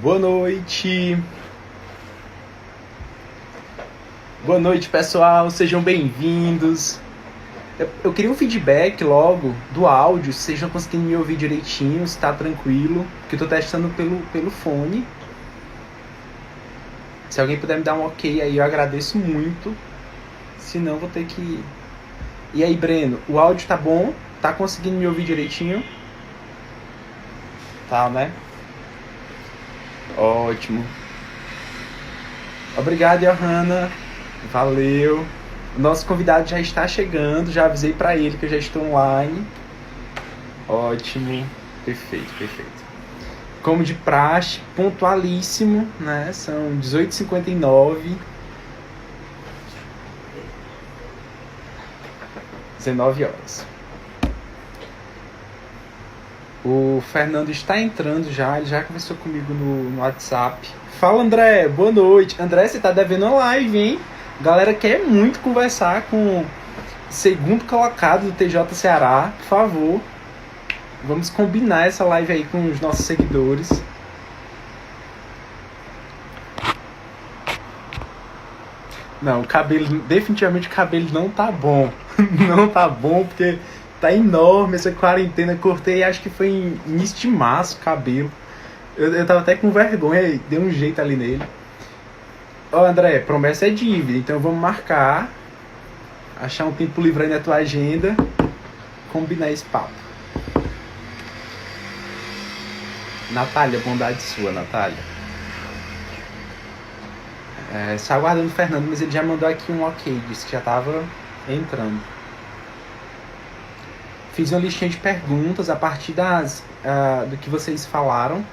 Boa noite. Boa noite, pessoal. Sejam bem-vindos. Eu queria um feedback logo do áudio, se vocês estão conseguindo me ouvir direitinho, se tá tranquilo, porque eu tô testando pelo fone. Se alguém puder me dar um ok aí, eu agradeço muito. Se não, vou ter que... E aí, Breno, o áudio tá bom? Tá conseguindo me ouvir direitinho? Tá, né? Ótimo. Obrigado, Johanna. Valeu. O nosso convidado já está chegando. Já avisei para ele que eu já estou online. Ótimo. Perfeito, perfeito. Como de praxe, pontualíssimo, né? São 18h59. 19 horas. O Fernando está entrando já, ele já conversou comigo no WhatsApp. Fala, André, boa noite. André, você tá devendo uma live, hein? A galera quer muito conversar com o segundo colocado do TJ Ceará. Por favor, vamos combinar essa live aí com os nossos seguidores. Não, o cabelo, definitivamente o cabelo não tá bom. Não tá bom porque tá enorme essa quarentena. Cortei, acho que foi em início de março o cabelo. Eu tava até com vergonha, dei um jeito ali nele. Ó, André, promessa é dívida, então vamos marcar. Achar um tempo livre aí na tua agenda. Combinar esse papo. Natália, bondade sua, Natália. Só aguardando o Fernando, mas ele já mandou aqui um ok, disse que já tava entrando. Fiz uma listinha de perguntas a partir do que vocês falaram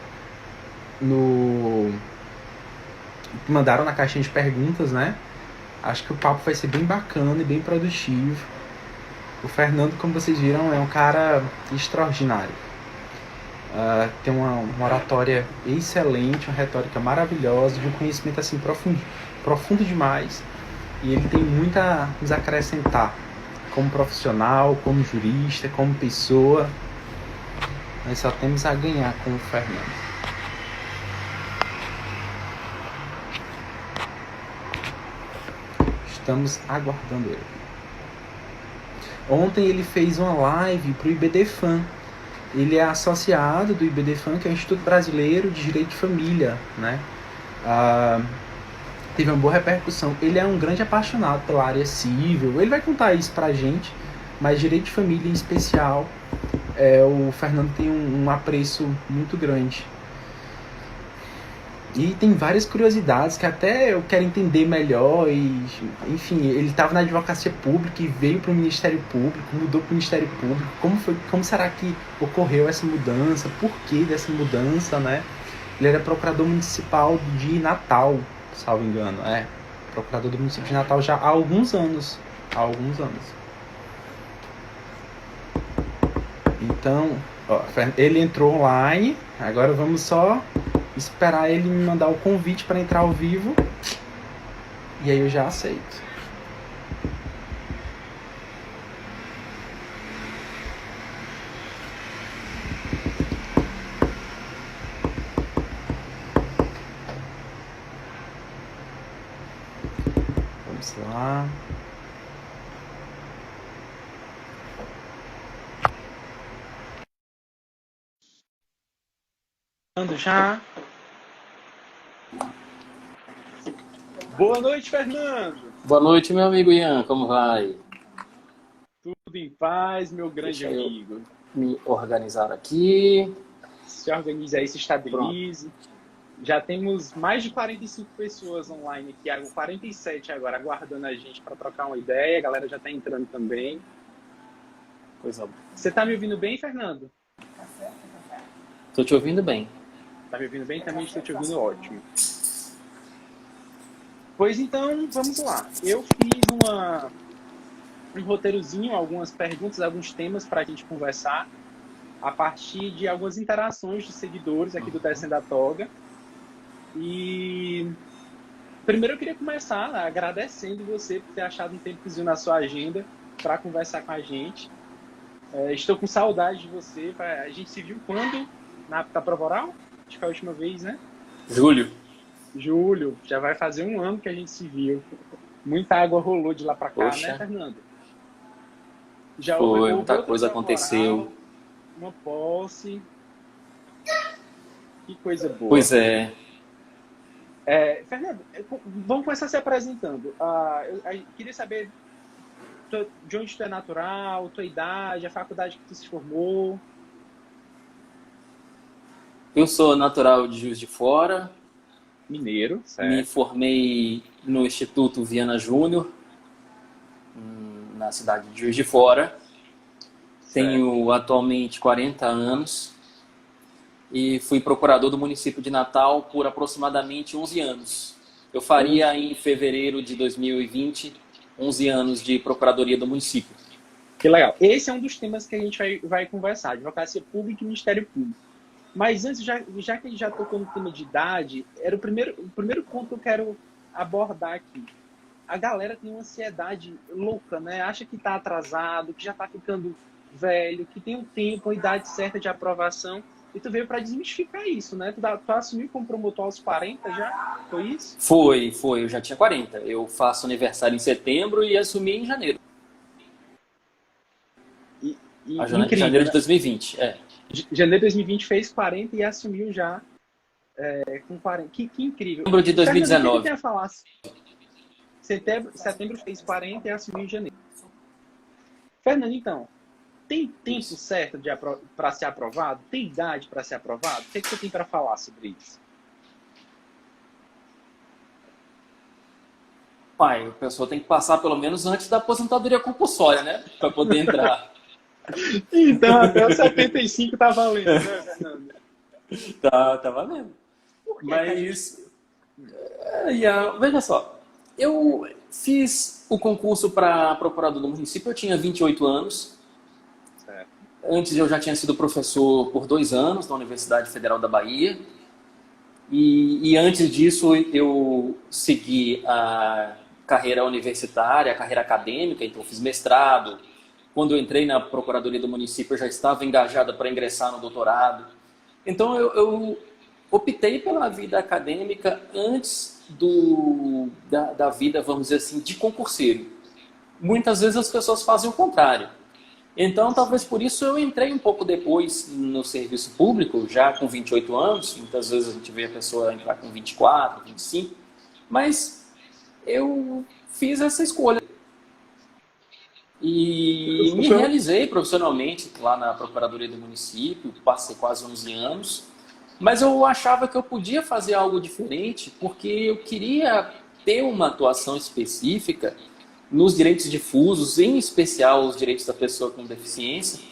mandaram na caixinha de perguntas, né? Acho que o papo vai ser bem bacana e bem produtivo. O Fernando, como vocês viram, é um cara extraordinário. Tem uma oratória excelente, uma retórica maravilhosa, de um conhecimento assim profundo demais. E ele tem muito a nos acrescentar como profissional, como jurista, como pessoa. Nós só temos a ganhar com o Fernando. Estamos aguardando ele. Ontem ele fez uma live para o IBDFAM. Ele é associado do IBDFAM, que é o Instituto Brasileiro de Direito de Família, né? Teve uma boa repercussão. Ele é um grande apaixonado pela área civil. Ele vai contar isso pra gente, mas direito de família em especial, o Fernando tem um apreço muito grande. E tem várias curiosidades que até eu quero entender melhor. E, enfim, ele estava na advocacia pública e veio para o Ministério Público, mudou para o Ministério Público. Como será que ocorreu essa mudança? Por que dessa mudança, né? Ele era procurador municipal de Natal, salvo engano. Procurador do município de Natal já há alguns anos. Então, ele entrou online. Agora vamos só esperar ele me mandar o convite para entrar ao vivo. E aí eu já aceito. Vamos lá. Já. Boa noite, Fernando. Boa noite, meu amigo Ian. Como vai? Tudo em paz, meu grande amigo. Me organizar aqui. Se organize aí, se estabilize. Pronto. Já temos mais de 45 pessoas online aqui, 47 agora, aguardando a gente para trocar uma ideia. A galera já está entrando também. Coisa boa. Você está me ouvindo bem, Fernando? Estou te ouvindo bem. Está me ouvindo bem? Também estou te ouvindo ótimo. Pois então, vamos lá. Eu fiz um roteirozinho, algumas perguntas, alguns temas para a gente conversar a partir de algumas interações de seguidores aqui do Descendo a Toga. E primeiro eu queria começar agradecendo você por ter achado um tempozinho na sua agenda para conversar com a gente. Estou com saudade de você. A gente se viu quando? Na época da prova oral? Acho que foi a última vez, né? Julho. Julho, já vai fazer um ano que a gente se viu. Muita água rolou de lá para cá, Poxa. né, Fernando? Já Foi, houve muita coisa outra aconteceu. moral, uma posse. Que coisa boa. Pois é. Fernando, vamos começar se apresentando. Eu queria saber de onde tu é natural, tua idade, a faculdade que tu se formou. Eu sou natural de Juiz de Fora. Mineiro, Me certo. formei no Instituto Viana Júnior, na cidade de Juiz de Fora. Tenho atualmente 40 anos e fui procurador do município de Natal por aproximadamente 11 anos. Eu faria em fevereiro de 2020 11 anos de procuradoria do município. Que legal. Esse é um dos temas que a gente vai conversar, advocacia pública e Ministério Público. Mas antes, já que a gente já tocou no tema de idade, era o primeiro ponto que eu quero abordar aqui. A galera tem uma ansiedade louca, né? Acha que está atrasado, que já está ficando velho, que tem um tempo, a idade certa de aprovação. E tu veio para desmistificar isso, né? Tu assumiu como promotor aos 40 já? Foi isso? Foi. Eu já tinha 40. Eu faço aniversário em setembro e assumi em janeiro. Janeiro de 2020, Janeiro de 2020 fez 40 e assumiu já com 40. Que incrível. Setembro de 2019. Fernando, o que tem a falar? Setembro fez 40 e assumiu em janeiro. Fernando, então, tem tempo certo para ser aprovado? Tem idade para ser aprovado? O que você tem para falar sobre isso? Pai, a pessoa tem que passar pelo menos antes da aposentadoria compulsória, né? Para poder entrar. Então, até os 75 tá valendo, né, Fernando? Tá valendo. Mas, veja só, eu fiz o concurso para procurador do município, eu tinha 28 anos. Certo. Antes eu já tinha sido professor por 2 anos na Universidade Federal da Bahia. E antes disso eu segui a carreira universitária, a carreira acadêmica, então eu fiz mestrado. Quando eu entrei na Procuradoria do Município, eu já estava engajada para ingressar no doutorado. Então, eu optei pela vida acadêmica antes da vida, vamos dizer assim, de concurseiro. Muitas vezes as pessoas fazem o contrário. Então, talvez por isso eu entrei um pouco depois no serviço público, já com 28 anos. Muitas vezes a gente vê a pessoa entrar com 24, 25. Mas eu fiz essa escolha. E me realizei profissionalmente lá na Procuradoria do Município, passei quase 11 anos, mas eu achava que eu podia fazer algo diferente porque eu queria ter uma atuação específica nos direitos difusos, em especial os direitos da pessoa com deficiência,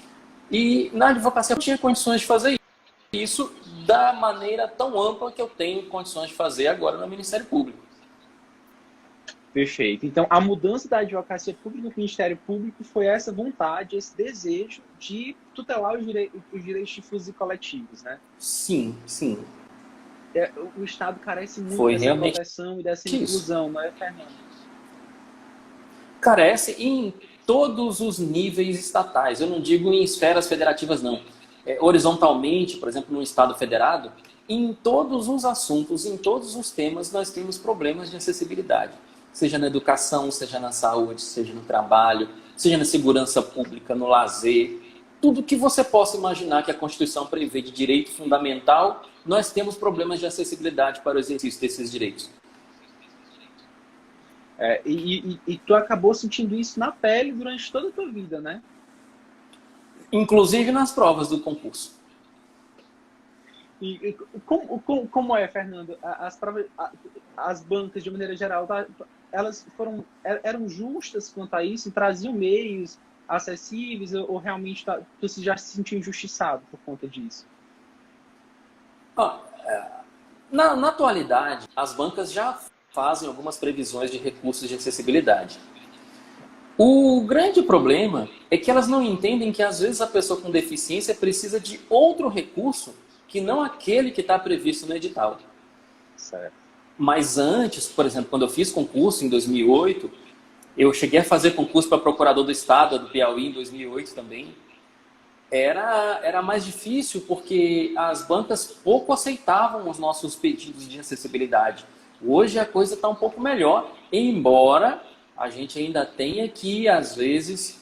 e na advocacia eu tinha condições de fazer isso da maneira tão ampla que eu tenho condições de fazer agora no Ministério Público. Perfeito. Então, a mudança da advocacia pública no Ministério Público foi essa vontade, esse desejo de tutelar os direitos difusos e coletivos, né? Sim. O Estado carece muito Foi dessa proteção e dessa inclusão, não é, Fernando? Carece em todos os níveis estatais. Eu não digo em esferas federativas, não. Horizontalmente, por exemplo, no Estado federado, em todos os assuntos, em todos os temas, nós temos problemas de acessibilidade. Seja na educação, seja na saúde, seja no trabalho, seja na segurança pública, no lazer. Tudo que você possa imaginar que a Constituição prevê de direito fundamental, nós temos problemas de acessibilidade para o exercício desses direitos. E tu acabou sentindo isso na pele durante toda a tua vida, né? Inclusive nas provas do concurso. E como é, Fernando? As provas, as bancas, de maneira geral, elas eram justas quanto a isso? Traziam meios acessíveis ou realmente você já se sentiu injustiçado por conta disso? Na atualidade, as bancas já fazem algumas previsões de recursos de acessibilidade. O grande problema é que elas não entendem que às vezes a pessoa com deficiência precisa de outro recurso que não aquele que está previsto no edital. Certo. Mas antes, por exemplo, quando eu fiz concurso em 2008, eu cheguei a fazer concurso para procurador do Estado do Piauí em 2008 também. era mais difícil porque as bancas pouco aceitavam os nossos pedidos de acessibilidade. Hoje a coisa está um pouco melhor, embora a gente ainda tenha que, às vezes,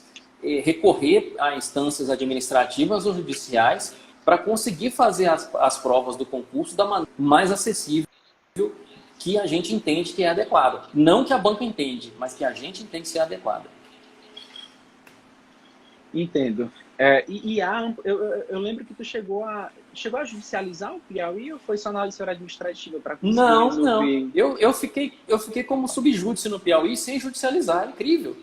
recorrer a instâncias administrativas ou judiciais para conseguir fazer as provas do concurso da maneira mais acessível que a gente entende que é adequada. Não que a banca entende, mas que a gente entende ser adequada. Entendo. Eu lembro que tu chegou a judicializar o Piauí ou foi só na esfera administrativa para conseguir resolver? Não. Eu fiquei como subjúdice no Piauí sem judicializar. É incrível.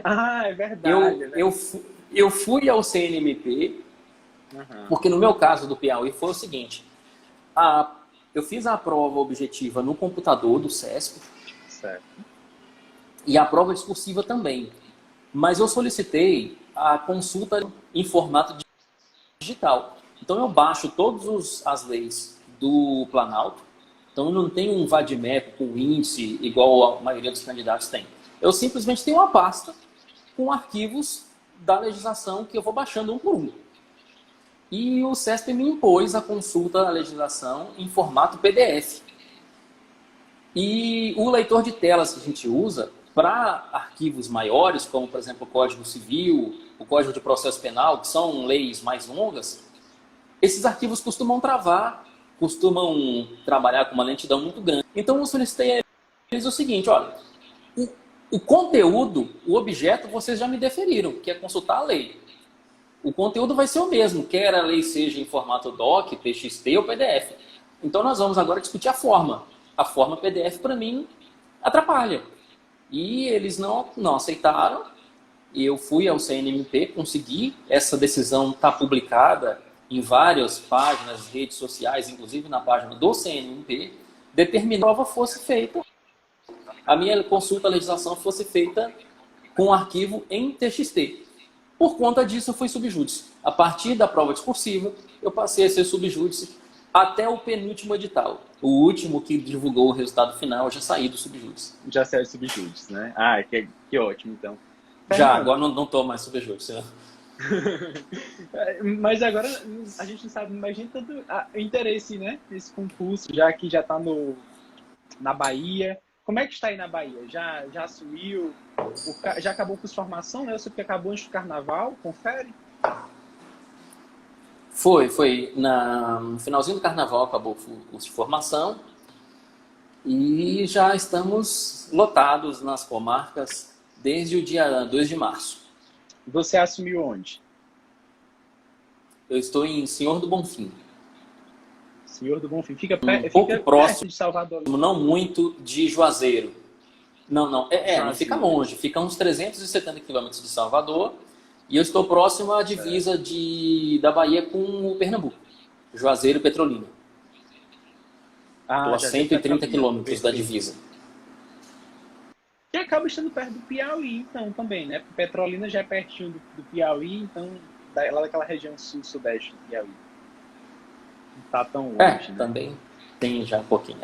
Ah, é verdade. Eu fui ao CNMP, porque no meu caso do Piauí foi o seguinte. Eu fiz a prova objetiva no computador do SESP. Certo. E a prova discursiva também. Mas eu solicitei a consulta em formato digital. Então eu baixo todas as leis do Planalto. Então eu não tenho um VADMEP com índice igual a maioria dos candidatos tem. Eu simplesmente tenho uma pasta com arquivos da legislação que eu vou baixando um por um. E o SESP me impôs a consulta à legislação em formato PDF. E o leitor de telas que a gente usa para arquivos maiores, como, por exemplo, o Código Civil, o Código de Processo Penal, que são leis mais longas, esses arquivos costumam travar, costumam trabalhar com uma lentidão muito grande. Então, eu solicitei a eles o seguinte, olha, o conteúdo, o objeto, vocês já me deferiram, que é consultar a lei. O conteúdo vai ser o mesmo, quer a lei seja em formato DOC, TXT ou PDF. Então, nós vamos agora discutir a forma. A forma PDF, para mim, atrapalha. E eles não aceitaram. E eu fui ao CNMP, consegui. Essa decisão está publicada em várias páginas, redes sociais, inclusive na página do CNMP, determinou que a prova fosse feita, a minha consulta à legislação fosse feita com o arquivo em TXT. Por conta disso, eu fui subjúdice. A partir da prova discursiva, eu passei a ser subjúdice até o penúltimo edital. O último que divulgou o resultado final, eu já saí do subjúdice. Já saiu do subjúdice, né? Ah, que ótimo, então. Já, agora não estou mais subjúdice. Né? Mas agora a gente não sabe, imagina tanto o interesse, né? Nesse concurso, já que já está na Bahia. Como é que está aí na Bahia? Já subiu? Já acabou com a formação, né? Eu sei que acabou antes do carnaval, confere? Foi. No finalzinho do carnaval acabou o curso de formação e já estamos lotados nas comarcas desde o dia 2 de março. Você assumiu onde? Eu estou em Senhor do Bonfim. Senhor do Bonfim. Fica pouco próximo perto de Salvador. Não muito de Juazeiro. Não Juazeiro. Fica longe. Fica uns 370 quilômetros de Salvador. E eu estou próximo à divisa da Bahia com o Pernambuco. Juazeiro e Petrolina. Estou a 130 quilômetros da divisa. E acaba estando perto do Piauí, então, também, né? Porque Petrolina já é pertinho do Piauí, então, lá daquela região sul-sudeste do Piauí. Não tá tão longe, né? Também tem já um pouquinho.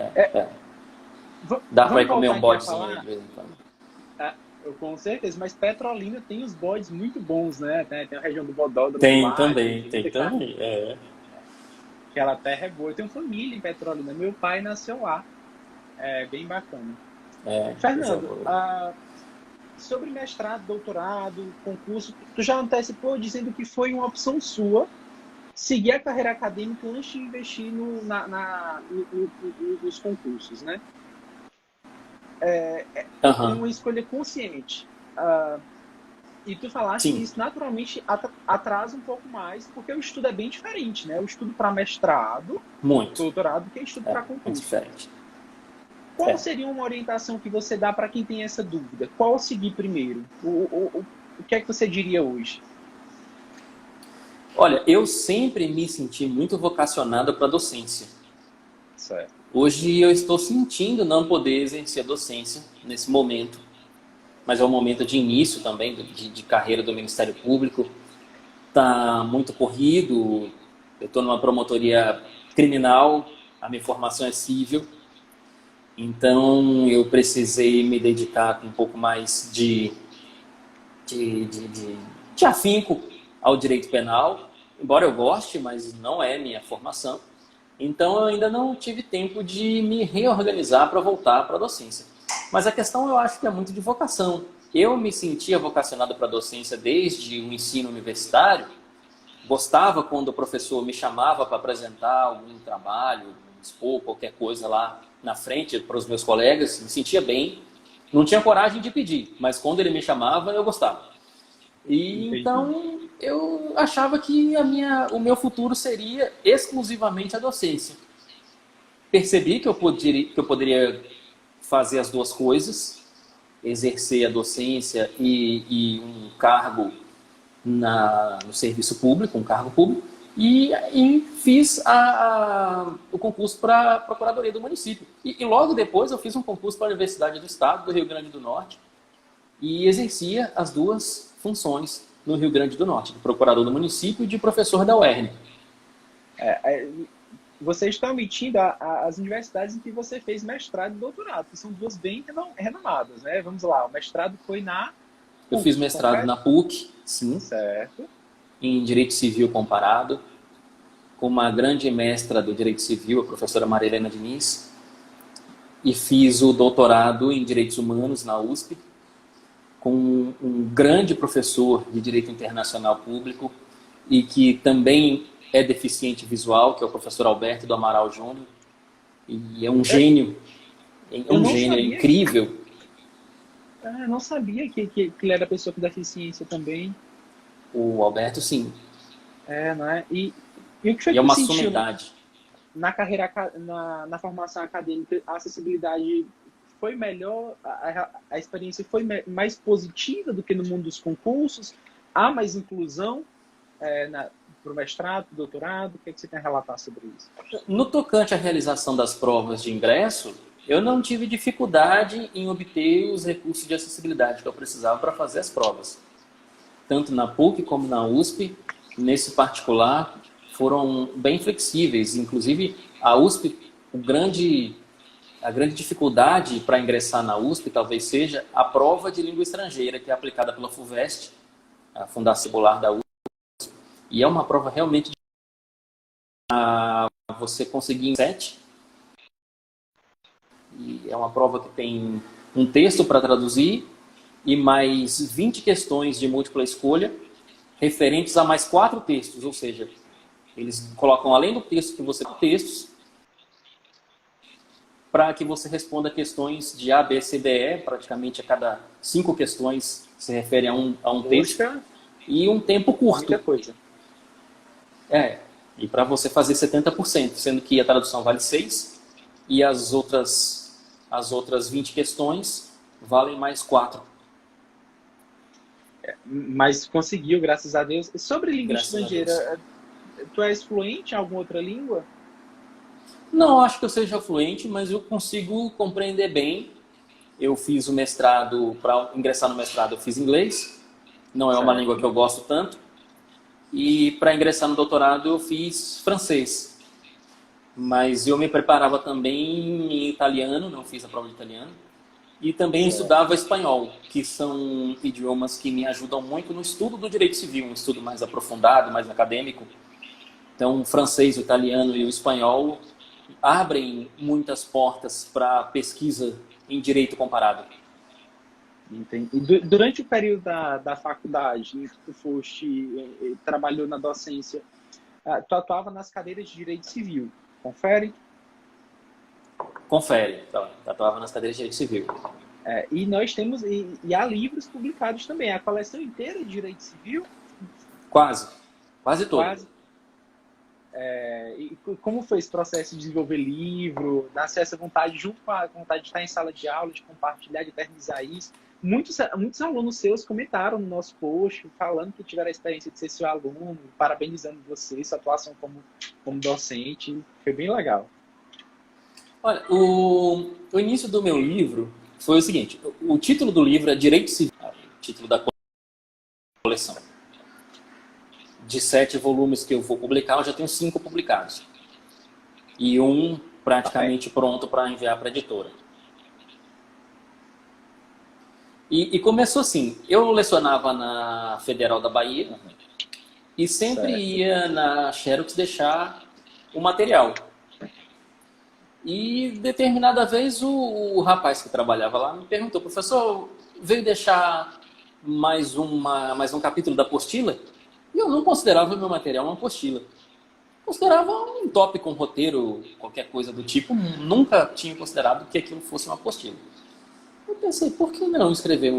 Dá para ir comer um bodezinho de vez em quando. Com certeza, mas Petrolina tem os bodes muito bons, né? Tem a região do Bodódromo. Tem também. Aquela terra é boa. Eu tenho família em Petrolina. Meu pai nasceu lá. É bem bacana. Fernando, sobre mestrado, doutorado, concurso, tu já antecipou dizendo que foi uma opção sua seguir a carreira acadêmica antes de investir nos concursos, né? É uma escolha consciente. E tu falaste que isso naturalmente atrasa um pouco mais, porque o estudo é bem diferente, né? O estudo para mestrado, doutorado, que é estudo para concurso. Muito diferente. Qual seria uma orientação que você dá para quem tem essa dúvida? Qual seguir primeiro? O que é que você diria hoje? Olha, eu sempre me senti muito vocacionado para a docência. Certo. Hoje eu estou sentindo não poder exercer a docência nesse momento, mas é um momento de início também de carreira do Ministério Público. Está muito corrido, eu estou numa promotoria criminal, a minha formação é civil, então eu precisei me dedicar com um pouco mais de afinco ao direito penal. embora eu goste, mas não é minha formação. Então, eu ainda não tive tempo de me reorganizar para voltar para a docência. Mas a questão eu acho que é muito de vocação. Eu me sentia vocacionado para a docência desde o ensino universitário. Gostava quando o professor me chamava para apresentar algum trabalho, expor qualquer coisa lá na frente para os meus colegas. Me sentia bem. Não tinha coragem de pedir, mas quando ele me chamava, eu gostava. E então eu achava que o meu futuro seria exclusivamente a docência. Percebi que eu poderia fazer as duas coisas, exercer a docência e um cargo no serviço público, um cargo público, e fiz o concurso para a Procuradoria do município. E logo depois eu fiz um concurso para a Universidade do Estado do Rio Grande do Norte e exercia as duas funções no Rio Grande do Norte, de procurador do município e de professor da UERN. Você está omitindo as universidades em que você fez mestrado e doutorado, que são duas bem renomadas, né? Vamos lá, o mestrado foi na PUC. Eu fiz mestrado na PUC, sim. Certo. Em Direito Civil Comparado, com uma grande mestra do Direito Civil, a professora Maria Helena Diniz. E fiz o doutorado em Direitos Humanos na USP, com um grande professor de Direito Internacional Público e que também é deficiente visual, que é o professor Alberto do Amaral Júnior. E é um gênio, é incrível. Eu não sabia que ele era pessoa com deficiência também. O Alberto, sim. Não é? E o que foi que é uma sentiu sumidade. Na carreira, na formação acadêmica, a acessibilidade foi melhor? A experiência foi mais positiva do que no mundo dos concursos? Há mais inclusão para o mestrado, doutorado? O que você tem a relatar sobre isso? No tocante à realização das provas de ingresso, eu não tive dificuldade em obter os recursos de acessibilidade que eu precisava para fazer as provas. Tanto na PUC como na USP, nesse particular, foram bem flexíveis. Inclusive, a USP, a grande dificuldade para ingressar na USP talvez seja a prova de língua estrangeira, que é aplicada pela FUVEST, a Fundação Vestibular da USP. E é uma prova realmente você conseguir em 7. E é uma prova que tem um texto para traduzir e mais 20 questões de múltipla escolha referentes a mais 4 textos, ou seja, eles colocam além do texto que você textos para que você responda questões de A, B, C, D, E, praticamente a cada 5 questões se refere a um texto e um tempo curto. Muita coisa. E para você fazer 70%, sendo que a tradução vale 6 e as outras 20 questões valem mais 4. Mas conseguiu, graças a Deus. Sobre língua estrangeira, tu és fluente em alguma outra língua? Não acho que eu seja fluente, mas eu consigo compreender bem. Eu fiz o mestrado, para ingressar no mestrado eu fiz inglês, não é uma língua que eu gosto tanto. E para ingressar no doutorado eu fiz francês. Mas eu me preparava também em italiano, não fiz a prova de italiano. E também estudava espanhol, que são idiomas que me ajudam muito no estudo do direito civil, um estudo mais aprofundado, mais acadêmico. Então, o francês, o italiano e o espanhol abrem muitas portas para pesquisa em direito comparado. Entendi. E durante o período da faculdade, em que tu trabalhou na docência, tu atuava nas cadeiras de direito civil, confere? Confere, atuava nas cadeiras de direito civil. E nós temos, e há livros publicados também, a coleção inteira de direito civil? Quase todo. E como foi esse processo de desenvolver livro, nascer essa vontade, junto com a vontade de estar em sala de aula, de compartilhar, de eternizar isso? Muitos alunos seus comentaram no nosso post, falando que tiveram a experiência de ser seu aluno, parabenizando você, sua atuação como docente, foi bem legal. Olha, o início do meu livro foi o seguinte, o título do livro é Direito Civil, o título da coleção. De 7 volumes que eu vou publicar, eu já tenho 5 publicados. E um praticamente pronto para enviar para a editora. E começou assim, eu lecionava na Federal da Bahia e sempre ia na Xerox deixar o material. E determinada vez o rapaz que trabalhava lá me perguntou: professor, veio deixar mais um capítulo da apostila? E eu não considerava o meu material uma apostila. Considerava um tópico, um roteiro, qualquer coisa do tipo. Nunca tinha considerado que aquilo fosse uma apostila. Eu pensei, por que não escrever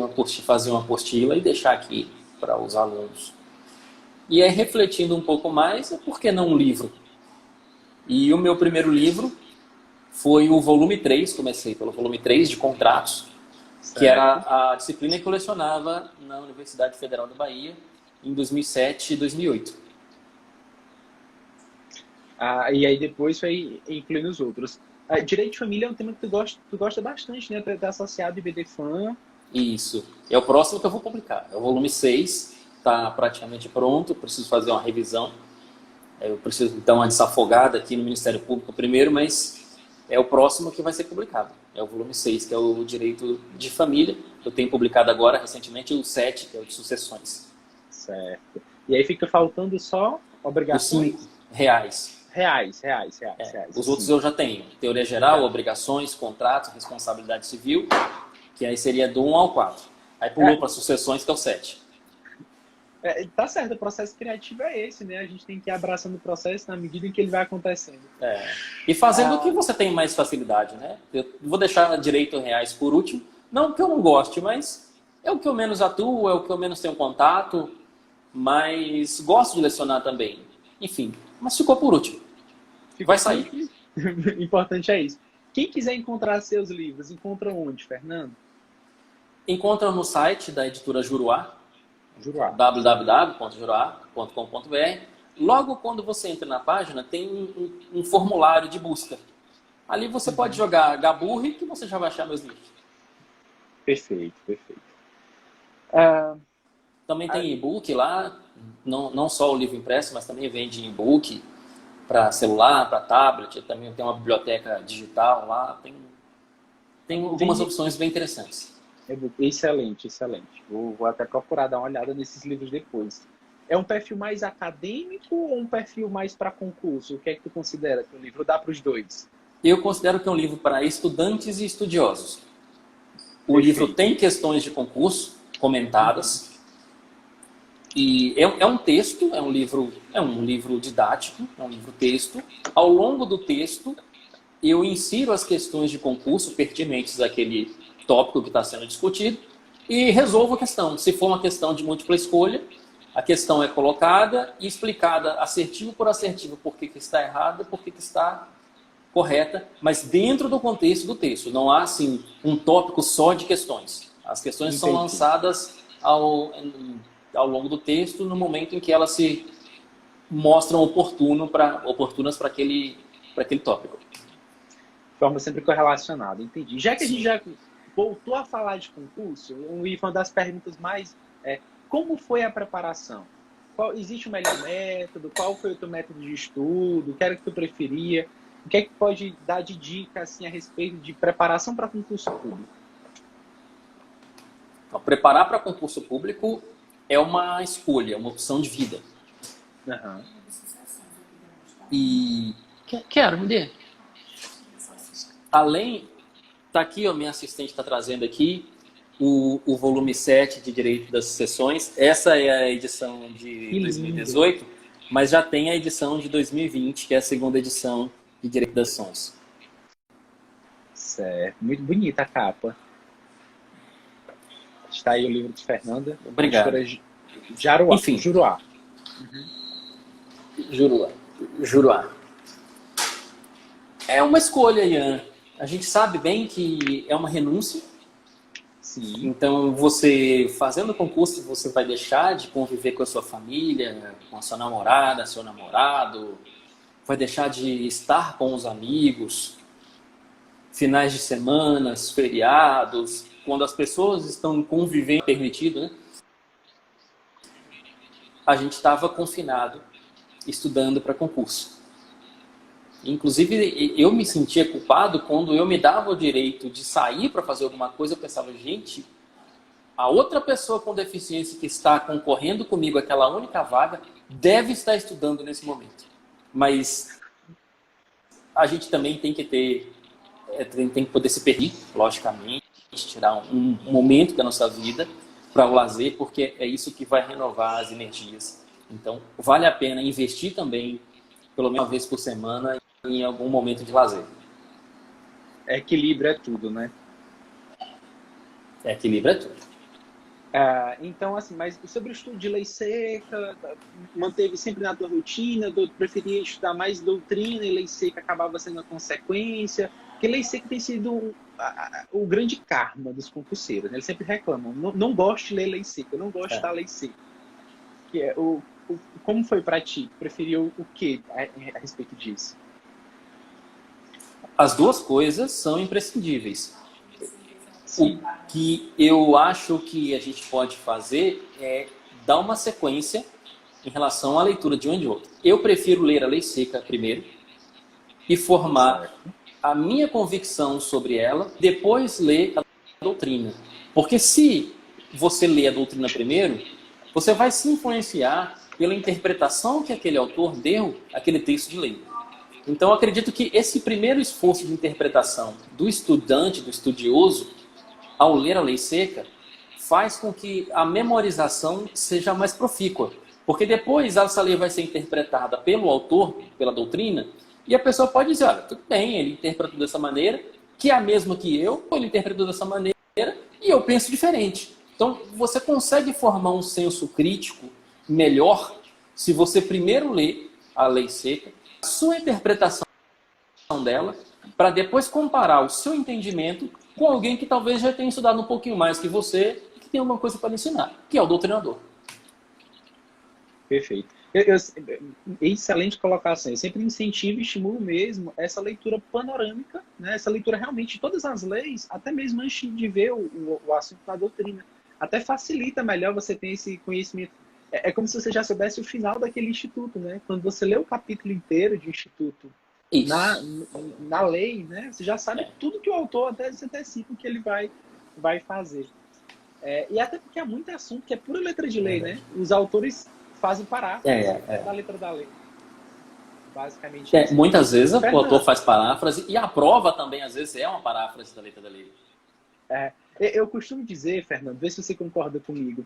fazer uma apostila e deixar aqui para os alunos? E aí, refletindo um pouco mais, por que não um livro? E o meu primeiro livro foi o volume 3, comecei pelo volume 3 de contratos, certo, que era a disciplina que eu lecionava na Universidade Federal da Bahia em 2007 e 2008. E aí depois foi incluindo os outros. Direito de família é um tema que tu gosta bastante, né? Tu é associado de BDFAM. Isso. É o próximo que eu vou publicar. É o volume 6, está praticamente pronto, preciso fazer uma revisão. Eu preciso dar uma desafogada aqui no Ministério Público primeiro, mas é o próximo que vai ser publicado. É o volume 6, que é o Direito de Família. Eu tenho publicado agora, recentemente, o 7, que é o de Sucessões. Certo. E aí fica faltando só obrigações? Os 5 reais. Reais. Os outros eu já tenho. Teoria geral, obrigações, contratos, responsabilidade civil, que aí seria do 1 ao 4. Aí pulou para sucessões, que é o 7. Tá certo, o processo criativo é esse, né? A gente tem que ir abraçando o processo na medida em que ele vai acontecendo. E fazendo o que você tem mais facilidade, né? Eu vou deixar direito reais por último. Não que eu não goste, mas é o que eu menos atuo, é o que eu menos tenho contato, mas gosto de lecionar também. Enfim, mas ficou por último. Vai sair. Importante é isso. Quem quiser encontrar seus livros, encontra onde, Fernando? Encontra no site da editora Juruá, www.juruá.com.br. Logo quando você entra na página, tem um formulário de busca. Ali você pode jogar Gaburri, que você já vai achar meus livros. Perfeito. Também tem e-book lá, não só o livro impresso, mas também vende e-book para celular, para tablet. Também tem uma biblioteca digital lá. Tem algumas opções bem interessantes. Excelente. Vou até procurar dar uma olhada nesses livros depois. É um perfil mais acadêmico ou um perfil mais para concurso? O que é que tu considera que o livro dá para os dois? Eu considero que é um livro para estudantes e estudiosos. O livro tem questões de concurso comentadas. E é um texto, é um livro didático, é um livro texto. Ao longo do texto, eu insiro as questões de concurso pertinentes àquele tópico que está sendo discutido e resolvo a questão. Se for uma questão de múltipla escolha, a questão é colocada e explicada assertivo por assertivo por que está errada, por que está correta, mas dentro do contexto do texto. Não há, assim, um tópico só de questões. As questões são lançadas ao longo do texto no momento em que elas se mostram oportunas para aquele tópico. De forma sempre correlacionada, entendi. Já que a gente já voltou a falar de concurso, uma das perguntas mais como foi a preparação? Existe um melhor método? Qual foi o teu método de estudo? O que era que tu preferia? O que é que pode dar de dica assim, a respeito de preparação para concurso público? Então, preparar para concurso público é uma escolha, uma opção de vida. Uhum. E quero, me dê. Além, tá aqui, ó, minha assistente está trazendo aqui o volume 7 de Direito das Sucessões. Essa é a edição de 2018, mas já tem a edição de 2020, que é a segunda edição de Direito das Sucessões. Certo, muito bonita a capa. Está aí o livro de Fernanda. Obrigado. Juruá. Enfim. Juruá. Juruá. É uma escolha, Ian. A gente sabe bem que é uma renúncia. Sim. Então, você fazendo concurso, você vai deixar de conviver com a sua família, com a sua namorada, seu namorado, vai deixar de estar com os amigos, finais de semana, feriados, quando as pessoas estão convivendo, permitido, né? A gente estava confinado, estudando para concurso. Inclusive, eu me sentia culpado quando eu me dava o direito de sair para fazer alguma coisa. Eu pensava, gente, a outra pessoa com deficiência que está concorrendo comigo àquela única vaga deve estar estudando nesse momento. Mas a gente também tem que tem que poder se permitir, logicamente, tirar um momento da nossa vida para o lazer, porque é isso que vai renovar as energias. Então, vale a pena investir também, pelo menos uma vez por semana, em algum momento de lazer. Equilíbrio é tudo, né? Equilíbrio é tudo. Então, assim, mas sobre o estudo de lei seca, manteve sempre na tua rotina, preferia estudar mais doutrina e lei seca acabava sendo a consequência? Porque lei seca tem sido o grande karma dos concurseiros, né? Eles sempre reclamam, não gosto de ler lei seca, eu não gosto de estudar lei seca. Que é, como foi para ti? Preferiu o que a respeito disso? As duas coisas são imprescindíveis. Sim. O que eu acho que a gente pode fazer é dar uma sequência em relação à leitura de um e de outro. Eu prefiro ler a lei seca primeiro e formar a minha convicção sobre ela, depois ler a doutrina. Porque se você lê a doutrina primeiro, você vai se influenciar pela interpretação que aquele autor deu àquele texto de lei. Então, eu acredito que esse primeiro esforço de interpretação do estudante, do estudioso, ao ler a lei seca, faz com que a memorização seja mais profícua. Porque depois essa lei vai ser interpretada pelo autor, pela doutrina, e a pessoa pode dizer, olha, tudo bem, ele interpretou dessa maneira, que é a mesma que eu, ele interpretou dessa maneira, e eu penso diferente. Então, você consegue formar um senso crítico melhor se você primeiro lê a lei seca, a sua interpretação dela, para depois comparar o seu entendimento com alguém que talvez já tenha estudado um pouquinho mais que você e que tem alguma coisa para lhe ensinar, que é o doutrinador. Perfeito. Excelente colocação. Eu sempre incentivo e estimulo mesmo essa leitura panorâmica, né? Essa leitura realmente de todas as leis, até mesmo antes de ver o assunto da doutrina. Até facilita melhor você ter esse conhecimento. É como se você já soubesse o final daquele instituto, né? Quando você lê o capítulo inteiro de instituto na lei, né? Você já sabe tudo que o autor até antecipa o que ele vai fazer. E até porque há muito assunto que é pura letra de lei, né? Os autores fazem paráfrase da letra da lei. Basicamente. Muitas vezes o autor faz paráfrase e a prova também, às vezes, é uma paráfrase da letra da lei. Eu costumo dizer, Fernando, vê se você concorda comigo,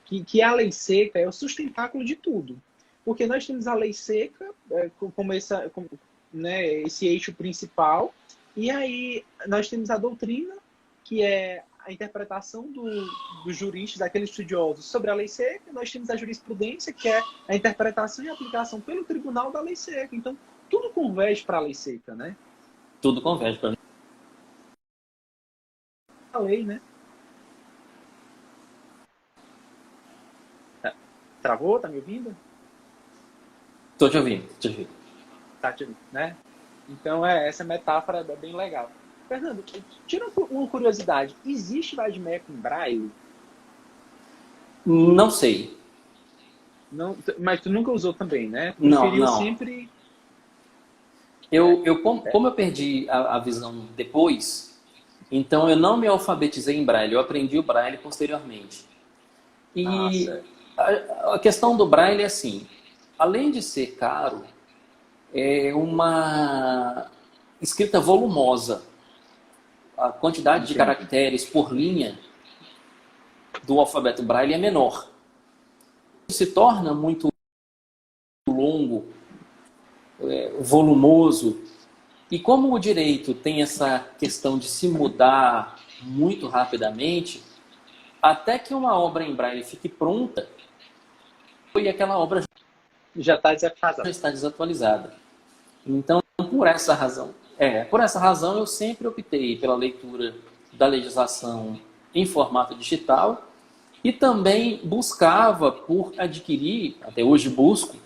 que a lei seca é o sustentáculo de tudo. Porque nós temos a lei seca como esse eixo principal, e aí nós temos a doutrina, que é a interpretação dos juristas, daqueles estudiosos sobre a lei seca. Nós temos a jurisprudência, que é a interpretação e aplicação pelo tribunal da lei seca. Então, tudo converge para a lei seca, né? Tudo converge para a lei, né? Travou? Tá me ouvindo? Tô te ouvindo. Tá te ouvindo, né? Então, essa metáfora é bem legal. Fernando, tira uma curiosidade. Existe Vadimeco em Braille? Não sei. Não, mas tu nunca usou também, né? Preferiu não. Sempre... Como eu perdi a visão depois, então eu não me alfabetizei em Braille. Eu aprendi o Braille posteriormente. E a questão do Braille é assim, além de ser caro, é uma escrita volumosa. A quantidade de caracteres por linha do alfabeto Braille é menor. Se torna muito longo, volumoso. E como o direito tem essa questão de se mudar muito rapidamente, até que uma obra em Braille fique pronta, e aquela obra já está desatualizada. Então, por essa razão, eu sempre optei pela leitura da legislação em formato digital e também buscava por adquirir, até hoje busco,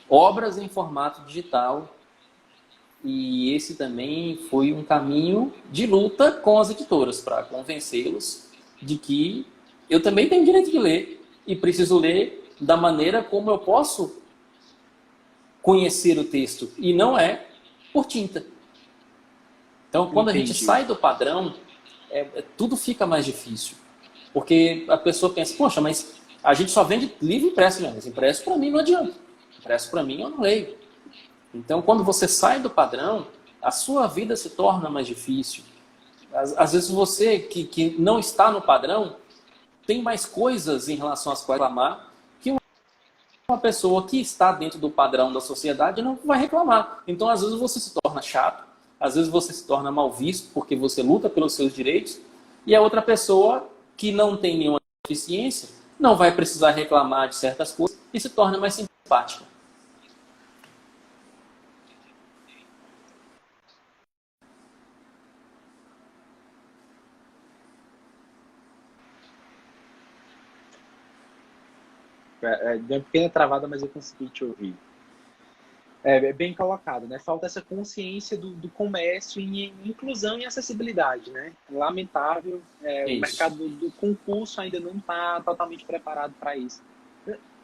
obras em formato digital. E esse também foi um caminho de luta com as editoras para convencê-los de que eu também tenho direito de ler e preciso ler da maneira como eu posso conhecer o texto, e não é por tinta. Então, quando a gente sai do padrão, tudo fica mais difícil. Porque a pessoa pensa, poxa, mas a gente só vende livro impresso, mas impresso para mim não adianta. Impresso para mim eu não leio. Então, quando você sai do padrão, a sua vida se torna mais difícil. Às vezes você que não está no padrão tem mais coisas em relação às quais reclamar que uma pessoa que está dentro do padrão da sociedade não vai reclamar. Então, às vezes você se torna chato, às vezes você se torna mal visto porque você luta pelos seus direitos, e a outra pessoa que não tem nenhuma deficiência não vai precisar reclamar de certas coisas e se torna mais simpática. Deu uma pequena travada, mas eu consegui te ouvir. É bem colocado, né? Falta essa consciência do comércio em inclusão e acessibilidade, né? Lamentável, o mercado do concurso ainda não está totalmente preparado para isso.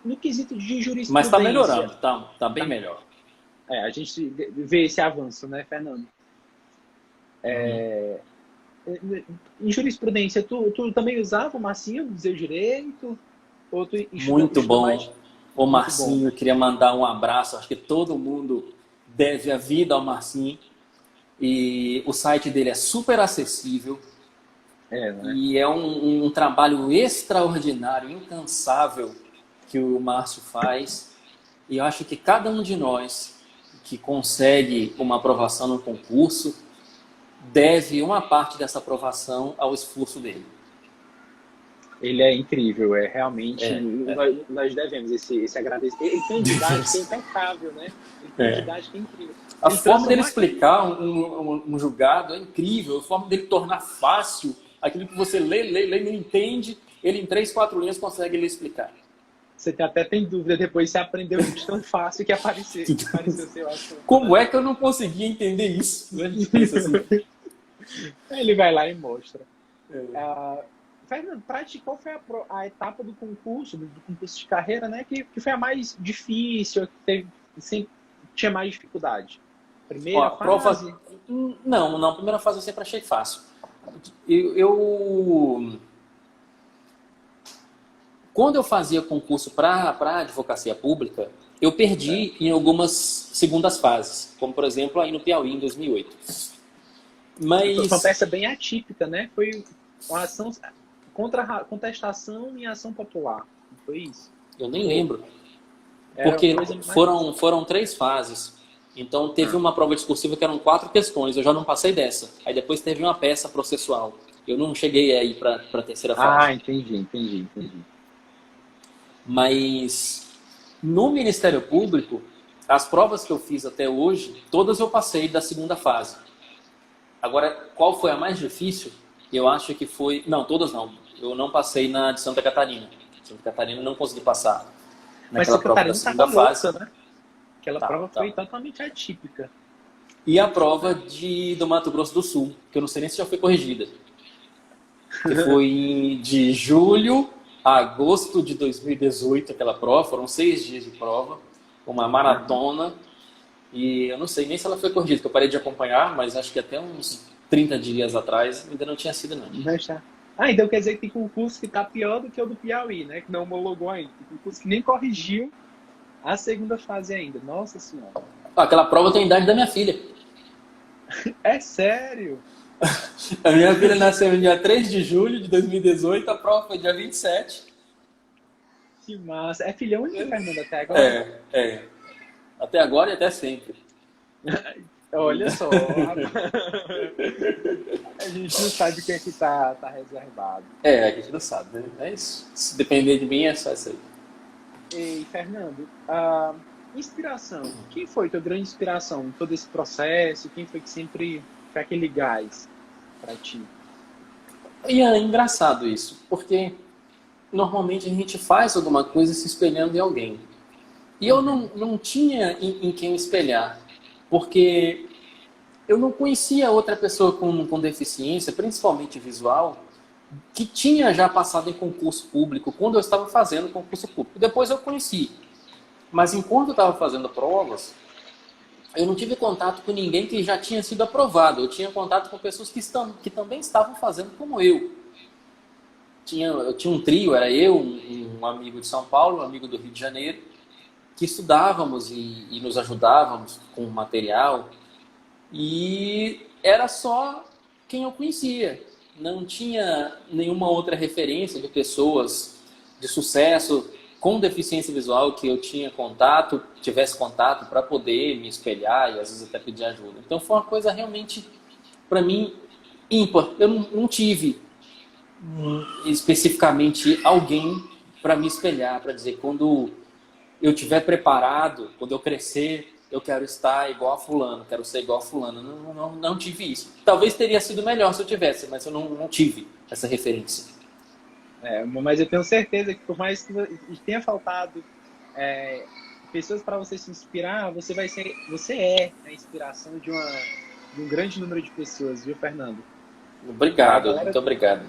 No quesito de jurisprudência... Mas está melhorando, tá bem melhor. A gente vê esse avanço, né, Fernando? Em jurisprudência, tu também usava o Marcinho do Seu Direito? Ou tu muito bom. Mais? O Marcinho, eu queria mandar um abraço. Acho que todo mundo deve a vida ao Marcinho. E o site dele é super acessível. Né? E é um trabalho extraordinário, incansável que o Márcio faz. E eu acho que cada um de nós que consegue uma aprovação no concurso deve uma parte dessa aprovação ao esforço dele. Ele é incrível, realmente, nós devemos esse agradecimento. Ele tem didática que é impecável, né? Ele tem didática que é incrível. A forma dele explicar um julgado é incrível, a forma dele tornar fácil aquilo que você lê, não entende, ele em 3, 4 linhas consegue lhe explicar. Você até tem dúvida depois, você aprendeu isso tão fácil que apareceu seu assunto. Como é que eu não conseguia entender isso? Assim. Ele vai lá e mostra. Fernando, para ti, qual foi a etapa do concurso de carreira, né, que foi a mais difícil, que sempre tinha mais dificuldade? Primeira fase? Não, primeira fase eu sempre achei fácil. Quando eu fazia concurso para advocacia pública, eu perdi em algumas segundas fases, como por exemplo aí no Piauí em 2008. Mas foi uma peça bem atípica, né? Foi uma ação contra contestação em ação popular. Foi isso? Eu nem lembro. Porque foram 3 fases. Então teve uma prova discursiva que eram 4 questões. Eu já não passei dessa. Aí depois teve uma peça processual. Eu não cheguei aí para a terceira fase. Entendi. Mas no Ministério Público, as provas que eu fiz até hoje, todas eu passei da segunda fase. Agora, qual foi a mais difícil? Eu acho que foi... Não, todas não. Eu não passei na de Santa Catarina. Santa Catarina eu não consegui passar. Mas Santa Catarina da segunda fase, né? Aquela prova foi totalmente atípica. E a prova do Mato Grosso do Sul, que eu não sei nem se já foi corrigida. Que foi de julho a agosto de 2018, aquela prova. Foram 6 dias de prova. Uma maratona. E eu não sei nem se ela foi corrigida, que eu parei de acompanhar, mas acho que até uns 30 dias atrás ainda não tinha sido, não. Então quer dizer que tem concurso que está pior do que o do Piauí, né? Que não homologou ainda. Tem concurso que nem corrigiu a segunda fase ainda. Nossa Senhora. Aquela prova tem a idade da minha filha. É sério? A minha filha nasceu no dia 3 de julho de 2018, a prova foi dia 27. Que massa. É filhão de Fernando até agora? Até agora e até sempre. Olha só. A gente não sabe quem é que tá reservado. A gente não sabe, né? É isso. Se depender de mim, é só isso aí. Ei, Fernando, inspiração. Quem foi tua grande inspiração em todo esse processo? Quem foi que sempre foi aquele gás para ti? E é engraçado isso, porque normalmente a gente faz alguma coisa se espelhando em alguém. E eu não tinha em quem espelhar, porque eu não conhecia outra pessoa com deficiência, principalmente visual, que tinha já passado em concurso público, quando eu estava fazendo concurso público. Depois eu conheci. Mas enquanto eu estava fazendo provas, eu não tive contato com ninguém que já tinha sido aprovado. Eu tinha contato com pessoas que também estavam fazendo como eu. eu tinha um trio, era eu, um amigo de São Paulo, um amigo do Rio de Janeiro, que estudávamos e nos ajudávamos com material, e era só quem eu conhecia. Não tinha nenhuma outra referência de pessoas de sucesso com deficiência visual que eu tivesse contato para poder me espelhar e às vezes até pedir ajuda. Então foi uma coisa realmente, para mim, ímpar. Eu não tive especificamente alguém para me espelhar, para dizer, quando eu estiver preparado, quando eu crescer, eu quero estar igual a fulano, quero ser igual a fulano. Não tive isso. Talvez teria sido melhor se eu tivesse, mas eu não tive essa referência. Mas eu tenho certeza que por mais que tenha faltado pessoas para você se inspirar, você é a inspiração de um grande número de pessoas, viu, Fernando? Obrigado, muito obrigado.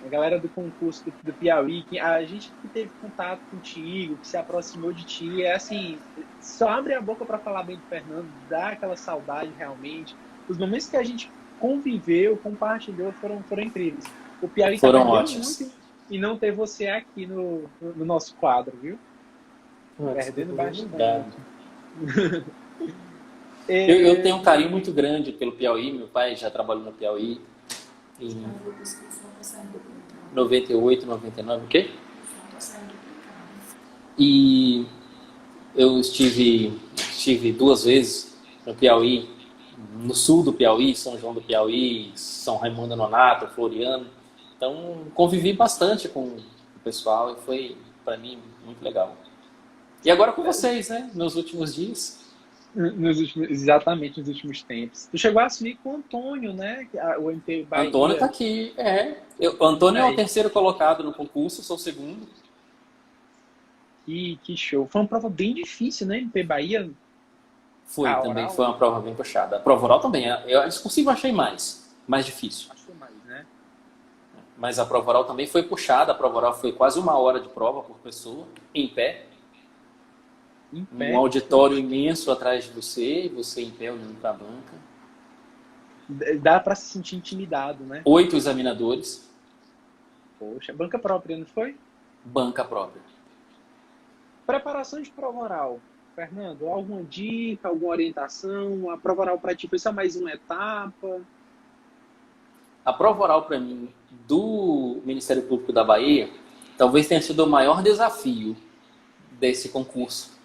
A galera do concurso do Piauí, a gente que teve contato contigo, que se aproximou de ti, assim, só abre a boca para falar bem do Fernando, dá aquela saudade realmente. Os momentos que a gente conviveu, compartilhou, foram incríveis. O Piauí foram ótimos. Muito e não ter você aqui no nosso quadro, viu? Perdendo bastante. Eu tenho um carinho muito grande pelo Piauí, meu pai já trabalhou no Piauí. Em 98, 99, o quê? E eu estive 2 vezes no Piauí, no sul do Piauí, São João do Piauí, São Raimundo Nonato, Floriano. Então, convivi bastante com o pessoal e foi, para mim, muito legal. E agora com vocês, né? Nos últimos dias. Exatamente, nos últimos tempos. Tu chegou a assumir com o Antônio, né? O MP Bahia. Antônio tá aqui, o Antônio é o terceiro colocado no concurso, sou o segundo. Que show. Foi uma prova bem difícil, né? MP Bahia. Foi uma prova bem puxada. A prova oral também. A discursiva eu achei mais difícil. Achou mais, né? Mas a prova oral também foi puxada. A prova oral foi quase 1 hora de prova por pessoa, em pé. Um auditório imenso atrás de você, e você em pé olhando para a banca. Dá para se sentir intimidado, né? 8 examinadores. Poxa, banca própria, não foi? Banca própria. Preparação de prova oral. Fernando, alguma dica, alguma orientação? A prova oral para ti foi só mais uma etapa? A prova oral para mim do Ministério Público da Bahia talvez tenha sido o maior desafio desse concurso.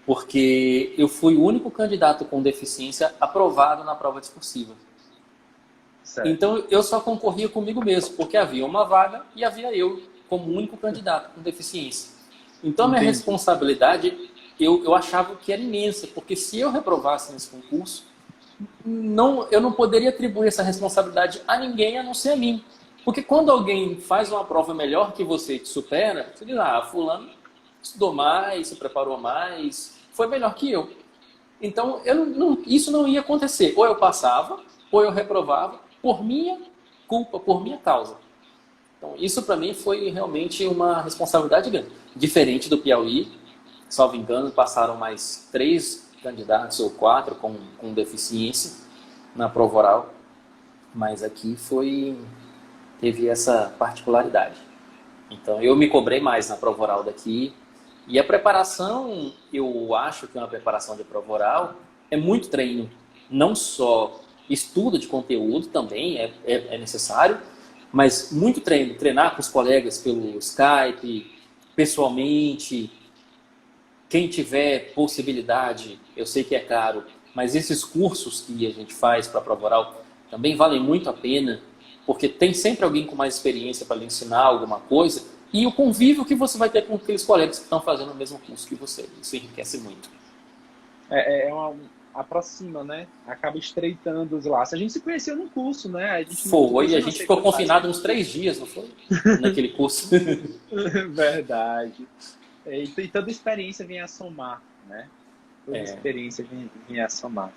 Porque eu fui o único candidato com deficiência aprovado na prova discursiva. Certo. Então, eu só concorria comigo mesmo, porque havia uma vaga e havia eu como único candidato com deficiência. Então, a minha responsabilidade, eu achava que era imensa, porque se eu reprovasse nesse concurso, eu não poderia atribuir essa responsabilidade a ninguém, a não ser a mim. Porque quando alguém faz uma prova melhor que você e te supera, você diz, fulano estudou mais, se preparou mais, foi melhor que eu. Então, isso não ia acontecer. Ou eu passava, ou eu reprovava, por minha culpa, por minha causa. Então, isso para mim foi realmente uma responsabilidade grande. Diferente do Piauí, salvo engano, passaram mais 3 candidatos ou 4 com deficiência na prova oral. Mas aqui teve essa particularidade. Então, eu me cobrei mais na prova oral daqui. E a preparação, eu acho que uma preparação de prova oral é muito treino. Não só estudo de conteúdo também é necessário, mas muito treino. Treinar com os colegas pelo Skype, pessoalmente. Quem tiver possibilidade, eu sei que é caro, mas esses cursos que a gente faz para a prova oral também valem muito a pena, porque tem sempre alguém com mais experiência para lhe ensinar alguma coisa. E o convívio que você vai ter com aqueles colegas que estão fazendo o mesmo curso que você. Isso enriquece muito. Aproxima, né? Acaba estreitando os laços. A gente se conheceu no curso, né? A gente ficou confinado uns 3 dias, não foi? Naquele curso. Verdade. E toda experiência vem a somar, né? Toda experiência vem a somar.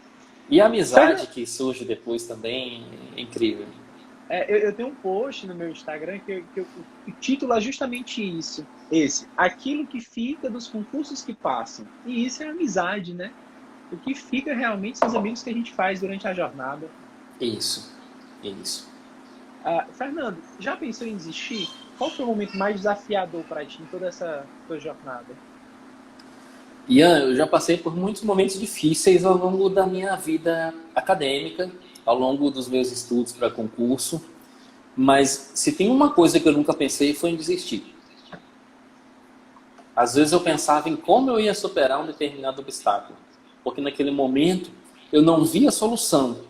E a amizade que surge depois também é incrível. Eu tenho um post no meu Instagram que o título é justamente isso. Aquilo que fica dos concursos que passam. E isso é amizade, né? O que fica realmente são os amigos que a gente faz durante a jornada. Isso. Fernando, já pensou em desistir? Qual foi o momento mais desafiador para ti em toda essa tua jornada? Ian, eu já passei por muitos momentos difíceis ao longo da minha vida acadêmica, ao longo dos meus estudos para concurso, mas se tem uma coisa que eu nunca pensei foi em desistir. Às vezes eu pensava em como eu ia superar um determinado obstáculo, porque naquele momento eu não via solução,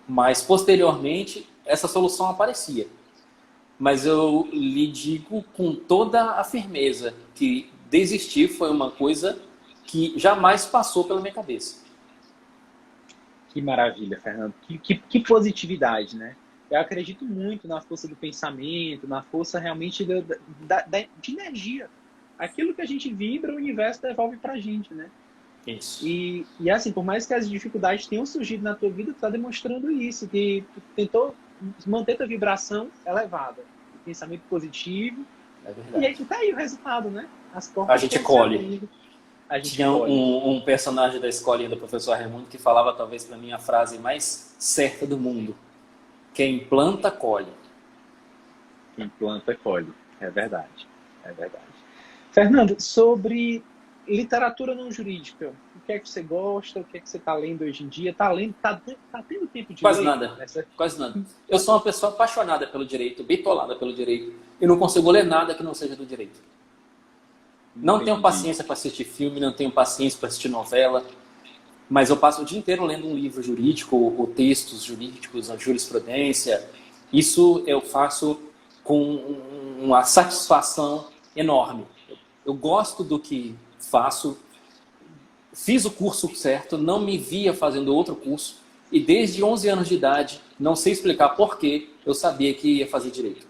mas posteriormente essa solução aparecia. Mas eu lhe digo com toda a firmeza que desistir foi uma coisa que jamais passou pela minha cabeça. Que maravilha, Fernando. Que positividade, né? Eu acredito muito na força do pensamento, na força realmente de energia. Aquilo que a gente vibra, o universo devolve pra gente, né? Isso. E assim, por mais que as dificuldades tenham surgido na tua vida, tu tá demonstrando isso, que tu tentou manter tua vibração elevada. Pensamento positivo. É verdade. E aí tá aí o resultado, né? As portas a gente colhe. Tinha um personagem da escolinha do professor Raimundo que falava talvez para mim a frase mais certa do mundo: quem planta, colhe. Quem planta, colhe. É verdade. É verdade. Fernando, sobre literatura não jurídica, o que é que você gosta? O que é que você está lendo hoje em dia? Tá tendo tempo de Quase ler? nada. Quase nada. Eu sou uma pessoa apaixonada pelo direito, bitolada pelo direito, e não consigo ler nada que não seja do direito. Não tenho paciência para assistir filme, não tenho paciência para assistir novela, mas eu passo o dia inteiro lendo um livro jurídico, ou textos jurídicos, a jurisprudência. Isso eu faço com uma satisfação enorme. Eu gosto do que faço, fiz o curso certo, não me via fazendo outro curso, e desde 11 anos de idade, não sei explicar porquê, eu sabia que ia fazer direito.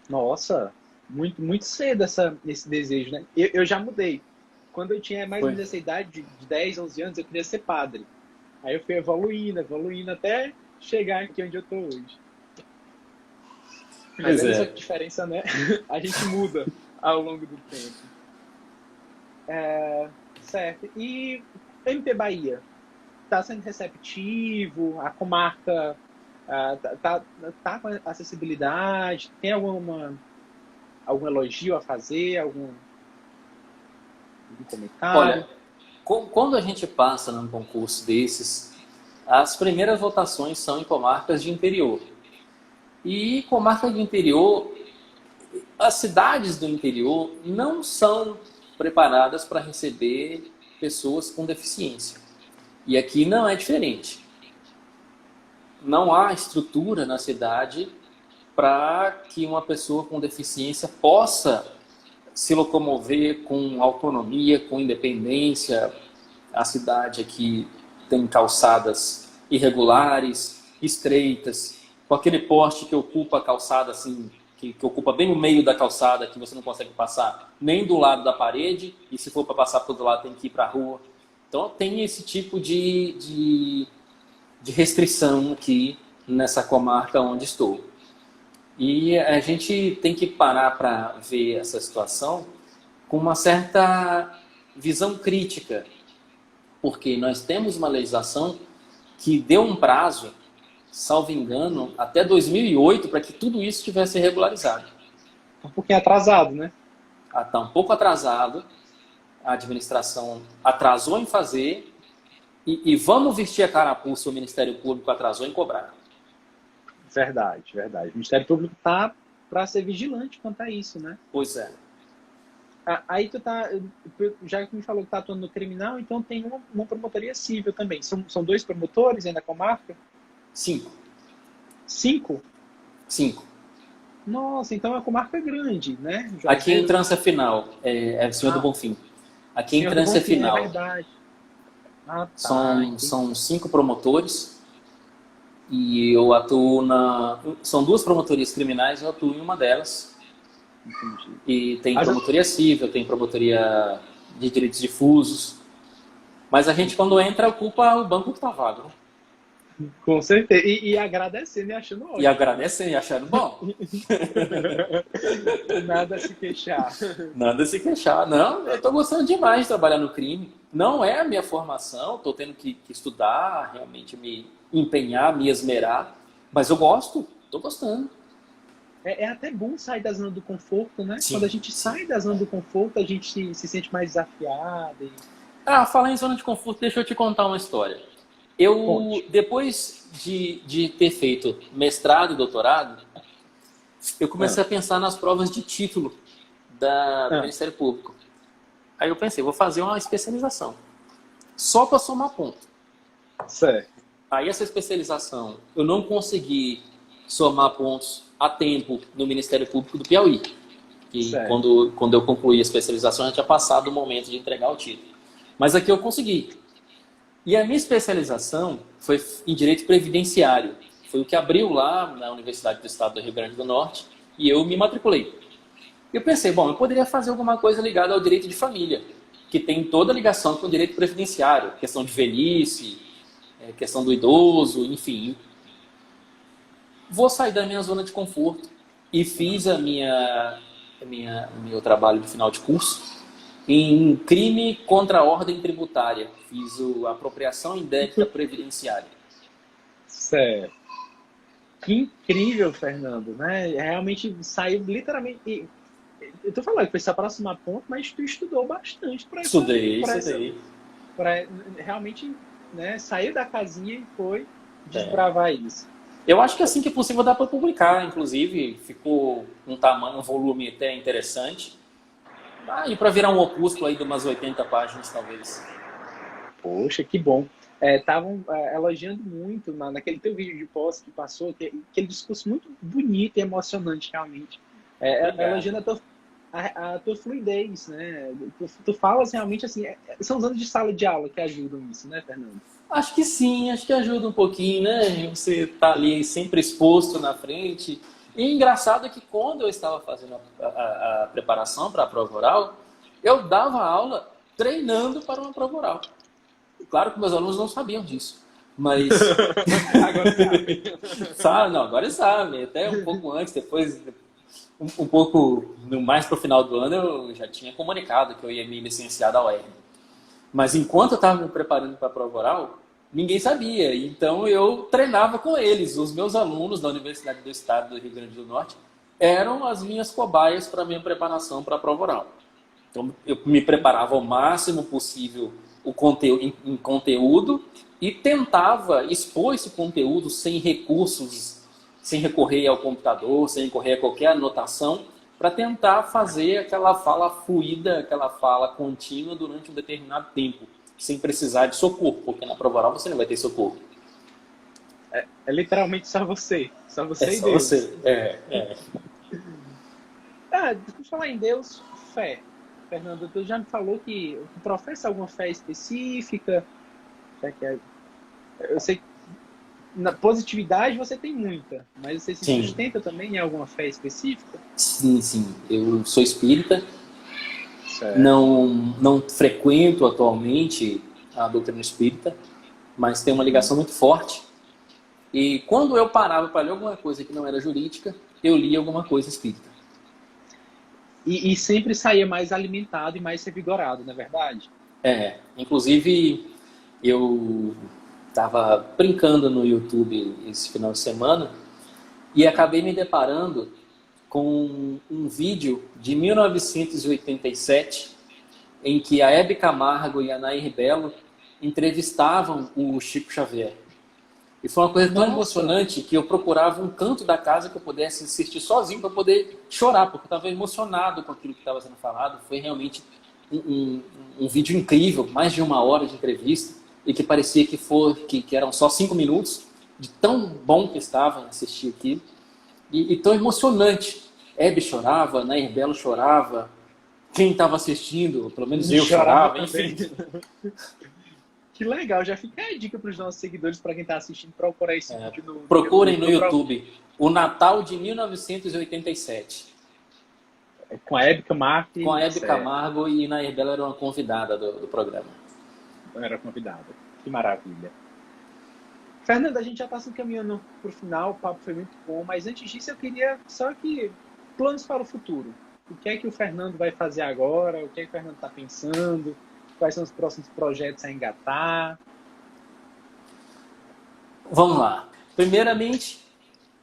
Nossa, muito cedo esse desejo, né? Eu já mudei. Quando eu tinha mais ou menos essa idade, de 10, 11 anos, eu queria ser padre. Aí eu fui evoluindo até chegar aqui onde eu tô hoje. Mas essa diferença, né? A gente muda ao longo do tempo. Certo. E MP Bahia? Está sendo receptivo? A comarca tá com acessibilidade? Tem algum elogio a fazer? Algum comentário? Olha, quando a gente passa num concurso desses, as primeiras votações são em comarcas de interior. E comarca de interior, as cidades do interior não são preparadas para receber pessoas com deficiência. E aqui não é diferente. Não há estrutura na cidade para que uma pessoa com deficiência possa se locomover com autonomia, com independência. A cidade aqui tem calçadas irregulares, estreitas, com aquele poste que ocupa a calçada assim, que ocupa bem o meio da calçada, que você não consegue passar nem do lado da parede, e se for para passar para o outro lado tem que ir para a rua. Então tem esse tipo de restrição aqui nessa comarca onde estou. E a gente tem que parar para ver essa situação com uma certa visão crítica, porque nós temos uma legislação que deu um prazo, salvo engano, até 2008 para que tudo isso tivesse regularizado. Um pouquinho atrasado, né? Está um pouco atrasado, a administração atrasou em fazer e vamos vestir a carapuça, o Ministério Público atrasou em cobrar. Verdade. O Ministério Público está para ser vigilante quanto a isso, né? Pois é. Aí tu tá, já que me falou que está atuando no criminal, então tem uma promotoria civil também. São 2 promotores ainda na comarca? 5. 5? 5. Nossa, então a comarca é grande, né? Juazeiro. Aqui em Trança Final, é Senhor do Bonfim. Aqui em Trança Final. É verdade. Tá, são 5 promotores e eu atuo são 2 promotorias criminais, eu atuo em uma delas. Entendi. E tem promotoria civil, tem promotoria de direitos difusos. Mas a gente, quando entra, ocupa o banco que está vago. Com certeza. E agradecendo e achando ótimo. E agradecendo e achando bom. Nada a se queixar. Nada a se queixar. Não, eu estou gostando demais de trabalhar no crime. Não é a minha formação, estou tendo que estudar, realmente me empenhar, me esmerar. Mas eu gosto, tô gostando. É até bom sair da zona do conforto, né? Sim. Quando a gente sai da zona do conforto, a gente se sente mais desafiado. Falar em zona de conforto, deixa eu te contar uma história. Depois de ter feito mestrado e doutorado, eu comecei a pensar nas provas de título do Ministério Público. Aí eu pensei, vou fazer uma especialização. Só para somar ponto. Certo. Aí essa especialização, eu não consegui somar pontos a tempo no Ministério Público do Piauí. E quando eu concluí a especialização, já tinha passado o momento de entregar o título. Mas aqui eu consegui. E a minha especialização foi em Direito Previdenciário. Foi o que abriu lá na Universidade do Estado do Rio Grande do Norte e eu me matriculei. Eu pensei, bom, eu poderia fazer alguma coisa ligada ao direito de família, que tem toda a ligação com o direito previdenciário, questão de velhice, questão do idoso, enfim. Vou sair da minha zona de conforto e fiz o meu trabalho de final de curso em crime contra a ordem tributária. Fiz a apropriação indébita previdenciária. Certo. Que incrível, Fernando, né? Realmente saiu literalmente... Eu tô falando que foi se aproximar ponto, mas tu estudou bastante para isso. Estudei. Para realmente, né, sair da casinha e foi desbravar isso. Eu acho que assim que possível dá para publicar, inclusive ficou um tamanho, um volume até interessante. E para virar um opúsculo aí de umas 80 páginas, talvez. Poxa, que bom. Estavam elogiando muito naquele teu vídeo de pós que passou, aquele discurso muito bonito e emocionante, realmente. Elogiando a tua fluidez, né? Tu falas realmente assim, são os anos de sala de aula que ajudam isso, né, Fernando? Acho que sim, acho que ajuda um pouquinho, né? Você tá ali sempre exposto na frente. E engraçado é que quando eu estava fazendo a preparação para a prova oral, eu dava aula treinando para uma prova oral. Claro que meus alunos não sabiam disso, mas... Agora sabe. Agora eles sabem. Até um pouco antes, depois... Um pouco mais para o final do ano, eu já tinha comunicado que eu ia me licenciar da UERN. Mas enquanto eu estava me preparando para a prova oral, ninguém sabia. Então eu treinava com eles. Os meus alunos da Universidade do Estado do Rio Grande do Norte eram as minhas cobaias para a minha preparação para a prova oral. Então eu me preparava ao máximo possível em conteúdo e tentava expor esse conteúdo sem recursos, sem recorrer ao computador, sem recorrer a qualquer anotação, para tentar fazer aquela fala fluida, aquela fala contínua durante um determinado tempo, sem precisar de socorro, porque na prova oral você não vai ter socorro. É literalmente só você. Só você e só Deus. Você. Por falar em Deus, fé. Fernando, tu já me falou que tu professa alguma fé específica. Eu sei que na positividade você tem muita, mas você se sustenta também em alguma fé específica? Sim. Eu sou espírita. Não frequento atualmente a doutrina espírita, mas tenho uma ligação muito forte. E quando eu parava para ler alguma coisa que não era jurídica, eu lia alguma coisa espírita. E sempre saía mais alimentado e mais revigorado, não é verdade? Inclusive eu estava brincando no YouTube esse final de semana e acabei me deparando com um vídeo de 1987 em que a Hebe Camargo e a Nair Belo entrevistavam o Chico Xavier. E foi uma coisa tão emocionante que eu procurava um canto da casa que eu pudesse assistir sozinho para poder chorar, porque eu estava emocionado com aquilo que estava sendo falado. Foi realmente um vídeo incrível, mais de 1 hora de entrevista, e que parecia que eram só 5 minutos, de tão bom que estava em assistir aquilo, e tão emocionante. Hebe chorava, Nair Belo chorava, quem estava assistindo, pelo menos eu chorava, enfim. Que legal, já fica a dica para os nossos seguidores, para quem está assistindo, procurar esse vídeo procurem no YouTube, O Natal de 1987. Com a Hebe Camargo. Com a Hebe Camargo e Nair Belo era uma convidada do programa. Era convidada. Que maravilha. Fernando, a gente já está se encaminhando para o final, o papo foi muito bom, mas antes disso eu queria só que planos para o futuro. O que é que o Fernando vai fazer agora? O que é que o Fernando está pensando? Quais são os próximos projetos a engatar? Vamos lá. Primeiramente,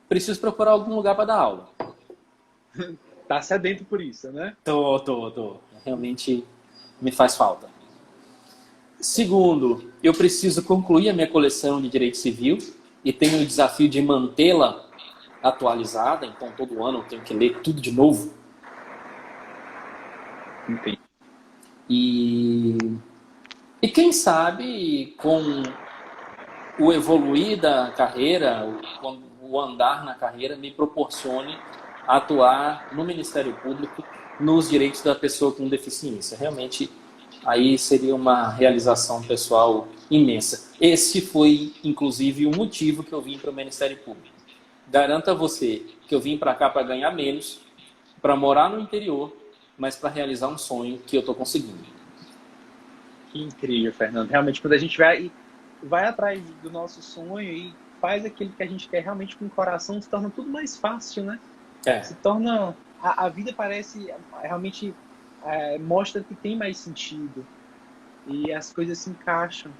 preciso procurar algum lugar para dar aula. Tá sedento por isso, né? Tô. Realmente me faz falta. Segundo, eu preciso concluir a minha coleção de direito civil e tenho o desafio de mantê-la atualizada, então todo ano eu tenho que ler tudo de novo. Entendi. E quem sabe, com o evoluir da carreira, o andar na carreira, me proporcione atuar no Ministério Público nos direitos da pessoa com deficiência. Realmente, aí seria uma realização pessoal imensa. Esse foi, inclusive, o motivo que eu vim para o Ministério Público. Garanto a você que eu vim para cá para ganhar menos, para morar no interior, mas para realizar um sonho que eu estou conseguindo. Que incrível, Fernando. Realmente, quando a gente vai atrás do nosso sonho e faz aquilo que a gente quer realmente com o coração, se torna tudo mais fácil, né? Se torna... A vida parece... Realmente mostra que tem mais sentido. E as coisas se encaixam.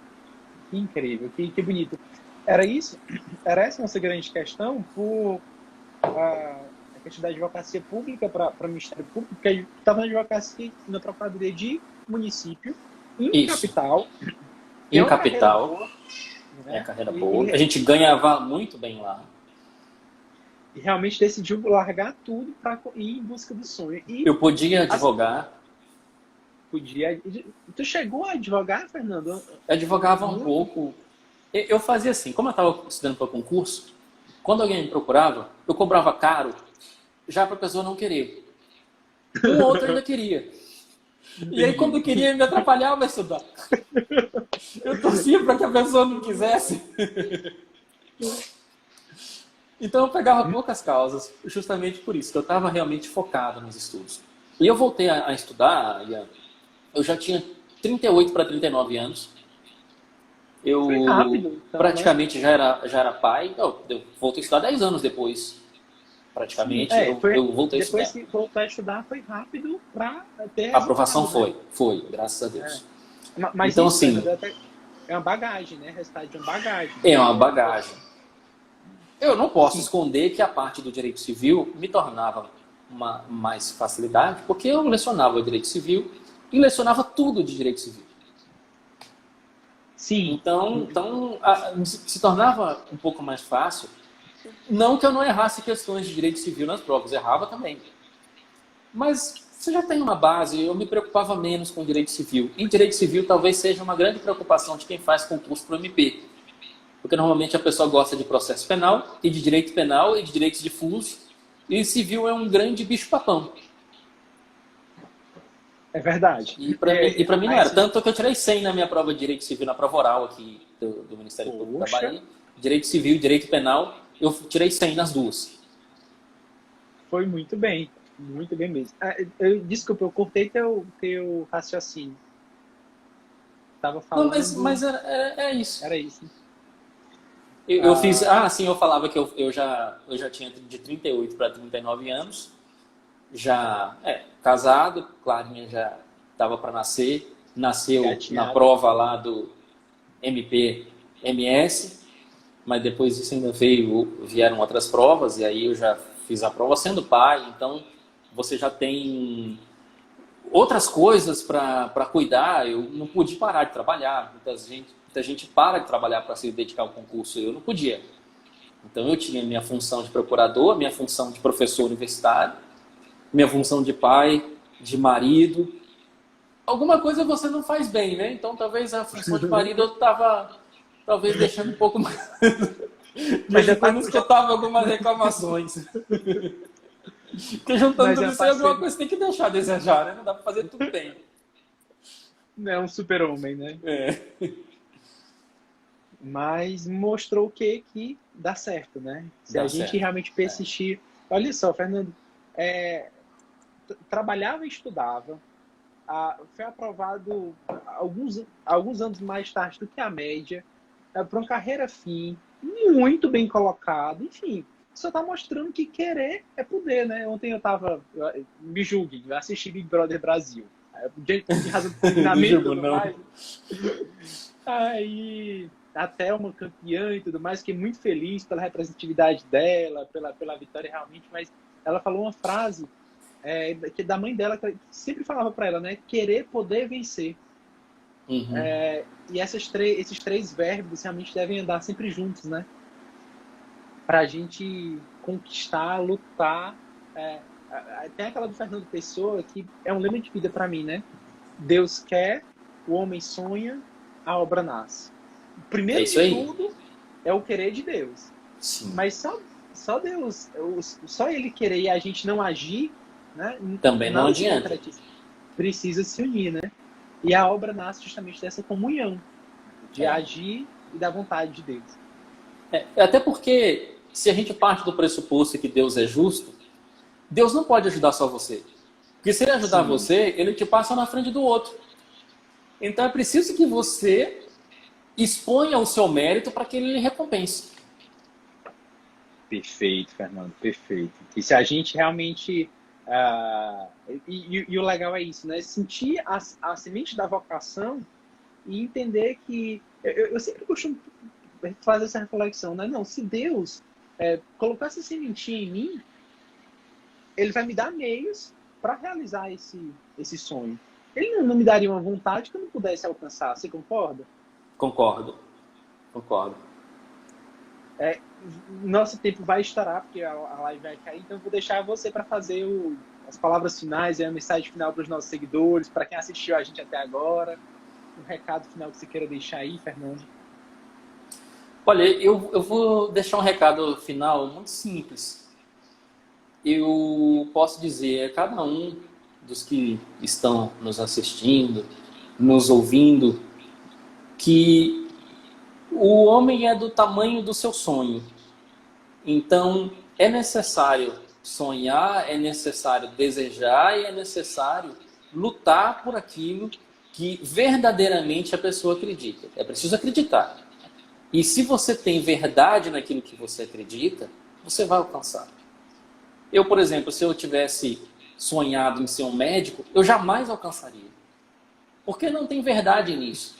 Que incrível, que bonito. Era isso? Era essa a nossa grande questão? Por a questão da advocacia pública para o Ministério Público, porque a gente estava na advocacia, na procuradoria de município, em capital. Em capital. Boa, né? Carreira boa. A gente ganhava muito bem lá. E realmente decidiu largar tudo para ir em busca do sonho. E eu podia advogar. Podia. Tu chegou a advogar, Fernando? Eu advogava um pouco. Eu fazia assim, como eu estava estudando para concurso, quando alguém me procurava, eu cobrava caro, já para a pessoa não querer. Um ou outro ainda queria. E aí, quando eu queria, me atrapalhava a estudar. Eu torcia para que a pessoa não quisesse. Então, eu pegava poucas causas, justamente por isso, que eu estava realmente focado nos estudos. E eu voltei a estudar, eu já tinha 38 para 39 anos. Eu foi rápido, então, praticamente já era pai. Eu voltei a estudar 10 anos depois. Praticamente, eu voltei a estudar. Depois que voltar a estudar, foi rápido para ter... A aprovação foi, graças a Deus. Mas então, isso, assim, é uma bagagem, né? Resultado de uma bagagem. É uma bagagem. Eu não posso esconder que a parte do direito civil me tornava mais facilidade, porque eu lecionava o direito civil e lecionava tudo de direito civil. Sim. Então se tornava um pouco mais fácil. Não que eu não errasse questões de direito civil nas provas, errava também. Mas você já tem uma base, eu me preocupava menos com direito civil. E direito civil talvez seja uma grande preocupação de quem faz concurso para o MP. Porque normalmente a pessoa gosta de processo penal, e de direito penal, e de direitos difusos. E civil é um grande bicho-papão. É verdade. E para mim não era. Tanto que eu tirei 100 na minha prova de direito civil, na prova oral aqui do Ministério Público da Bahia. Direito civil e direito penal, eu tirei 100 nas duas. Foi muito bem mesmo. Desculpa, eu cortei teu raciocínio. Tava falando... Não, mas era isso. Era isso. Eu fiz... sim, eu falava que eu já tinha de 38 para 39 anos. Já casado, Clarinha já estava para nascer. Nasceu na prova lá do MP-MS. Mas depois disso ainda vieram outras provas. E aí eu já fiz a prova sendo pai. Então, você já tem outras coisas para cuidar. Eu não pude parar de trabalhar. Muita gente para de trabalhar para se dedicar ao concurso. Eu não podia. Então, eu tinha minha função de procurador, minha função de professor universitário, minha função de pai, de marido. Alguma coisa você não faz bem, né? Então, talvez a função de marido eu estava talvez deixando um pouco mais... Mas depois não escutava algumas reclamações. Porque juntando tudo isso aí, alguma coisa tem que deixar a desejar, né? Não dá para fazer tudo bem. Não é um super-homem, né? Mas mostrou que dá certo, né? Se a gente realmente persistir... Olha só, Fernando, trabalhava e estudava, foi aprovado alguns anos mais tarde do que a média, para uma carreira fim, muito bem colocado, enfim, só está mostrando que querer é poder, né? Ontem me julguem, eu assisti Big Brother Brasil, de razão de treinamento, aí a Thelma campeã e tudo mais, fiquei muito feliz pela representatividade dela, pela vitória realmente, mas ela falou uma frase que da mãe dela, que sempre falava para ela, né? Querer, poder, vencer. Uhum. E esses três verbos realmente devem andar sempre juntos, né? Para a gente conquistar, lutar. Tem aquela do Fernando Pessoa, que é um lema de vida para mim, né? Deus quer, o homem sonha, a obra nasce. O primeiro de tudo é o querer de Deus. Sim. Mas só Deus, só Ele querer e a gente não agir, né? Também não adianta. Precisa se unir, né? E a obra nasce justamente dessa comunhão, de agir e da vontade de Deus. Até porque, se a gente parte do pressuposto que Deus é justo, Deus não pode ajudar só você. Porque se Ele ajudar você, Ele te passa na frente do outro. Então é preciso que você exponha o seu mérito para que Ele lhe recompense. Perfeito, Fernando, perfeito. E se a gente realmente... E o legal é isso, né? Sentir a semente da vocação e entender que... Eu sempre costumo fazer essa reflexão, né? Não, se Deus colocar essa sementinha em mim, Ele vai me dar meios para realizar esse sonho. Ele não me daria uma vontade que eu não pudesse alcançar. Você concorda? Concordo. Nosso tempo vai estourar, porque a live vai cair, então eu vou deixar você para fazer as palavras finais e a mensagem final para os nossos seguidores, para quem assistiu a gente até agora. Um recado final que você queira deixar aí, Fernando? Olha, eu vou deixar um recado final muito simples. Eu posso dizer a cada um dos que estão nos assistindo, nos ouvindo, que o homem é do tamanho do seu sonho. Então, é necessário sonhar, é necessário desejar e é necessário lutar por aquilo que verdadeiramente a pessoa acredita. É preciso acreditar. E se você tem verdade naquilo que você acredita, você vai alcançar. Eu, por exemplo, se eu tivesse sonhado em ser um médico, eu jamais alcançaria. Porque não tem verdade nisso.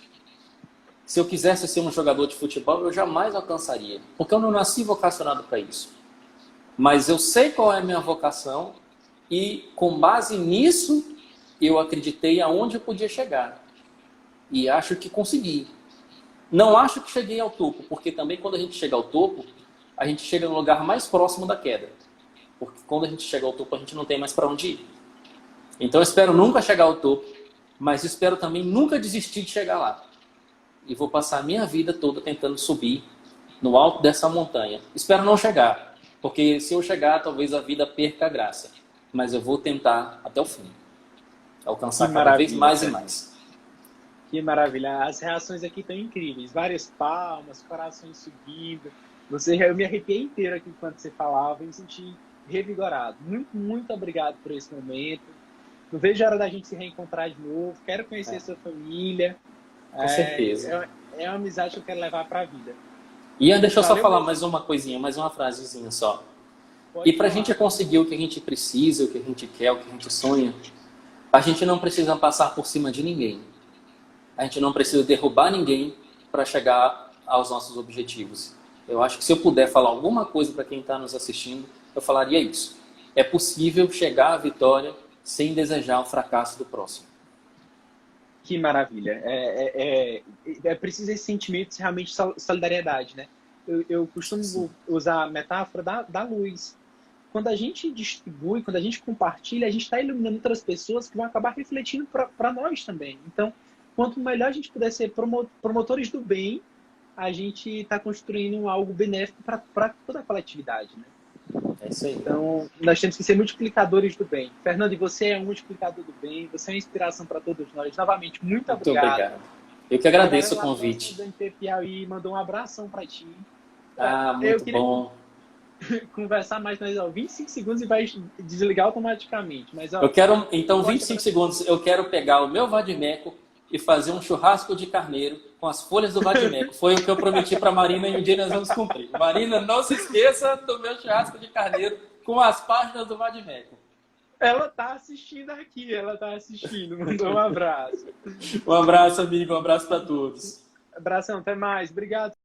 Se eu quisesse ser um jogador de futebol, eu jamais alcançaria. Porque eu não nasci vocacionado para isso. Mas eu sei qual é a minha vocação e, com base nisso, eu acreditei aonde eu podia chegar. E acho que consegui. Não acho que cheguei ao topo, porque também quando a gente chega ao topo, a gente chega no lugar mais próximo da queda. Porque quando a gente chega ao topo, a gente não tem mais para onde ir. Então eu espero nunca chegar ao topo, mas espero também nunca desistir de chegar lá. E vou passar a minha vida toda tentando subir no alto dessa montanha. Espero não chegar, porque se eu chegar, talvez a vida perca a graça. Mas eu vou tentar até o fim. Alcançar cada vez mais e mais. Que maravilha. As reações aqui estão incríveis. Várias palmas, corações subindo. Eu me arrepiei inteiro aqui enquanto você falava e me senti revigorado. Muito, muito obrigado por esse momento. Não vejo a hora da gente se reencontrar de novo. Quero conhecer a sua família. Com certeza. É uma amizade que eu quero levar para a vida. Ian, deixa eu só falar mais uma coisinha, mais uma frasezinha só. E para a gente conseguir o que a gente precisa, o que a gente quer, o que a gente sonha, a gente não precisa passar por cima de ninguém. A gente não precisa derrubar ninguém para chegar aos nossos objetivos. Eu acho que se eu puder falar alguma coisa para quem está nos assistindo, eu falaria isso. É possível chegar à vitória sem desejar o fracasso do próximo. Que maravilha. É preciso esse sentimento de realmente solidariedade, né? Eu costumo usar a metáfora da luz. Quando a gente distribui, quando a gente compartilha, a gente está iluminando outras pessoas que vão acabar refletindo para nós também. Então, quanto melhor a gente puder ser promotores do bem, a gente está construindo algo benéfico para toda a coletividade, né? É isso aí. Então, nós temos que ser multiplicadores do bem. Fernando, e você é um multiplicador do bem, você é uma inspiração para todos nós. Novamente, muito obrigado. Eu que agradeço o convite. O MP Piauí mandou um abração para ti. Muito bom. Conversar mais, mas 25 segundos e vai desligar automaticamente. Mas, eu quero, então, 25 segundos, eu quero pegar o meu vadimeco e fazer um churrasco de carneiro com as folhas do vadimeco. Foi o que eu prometi para a Marina e um dia nós vamos cumprir. Marina, não se esqueça do meu churrasco de carneiro com as páginas do vadimeco. Ela tá assistindo aqui, mandou um abraço. Um abraço, amigo, um abraço para todos. Abração, até mais. Obrigado.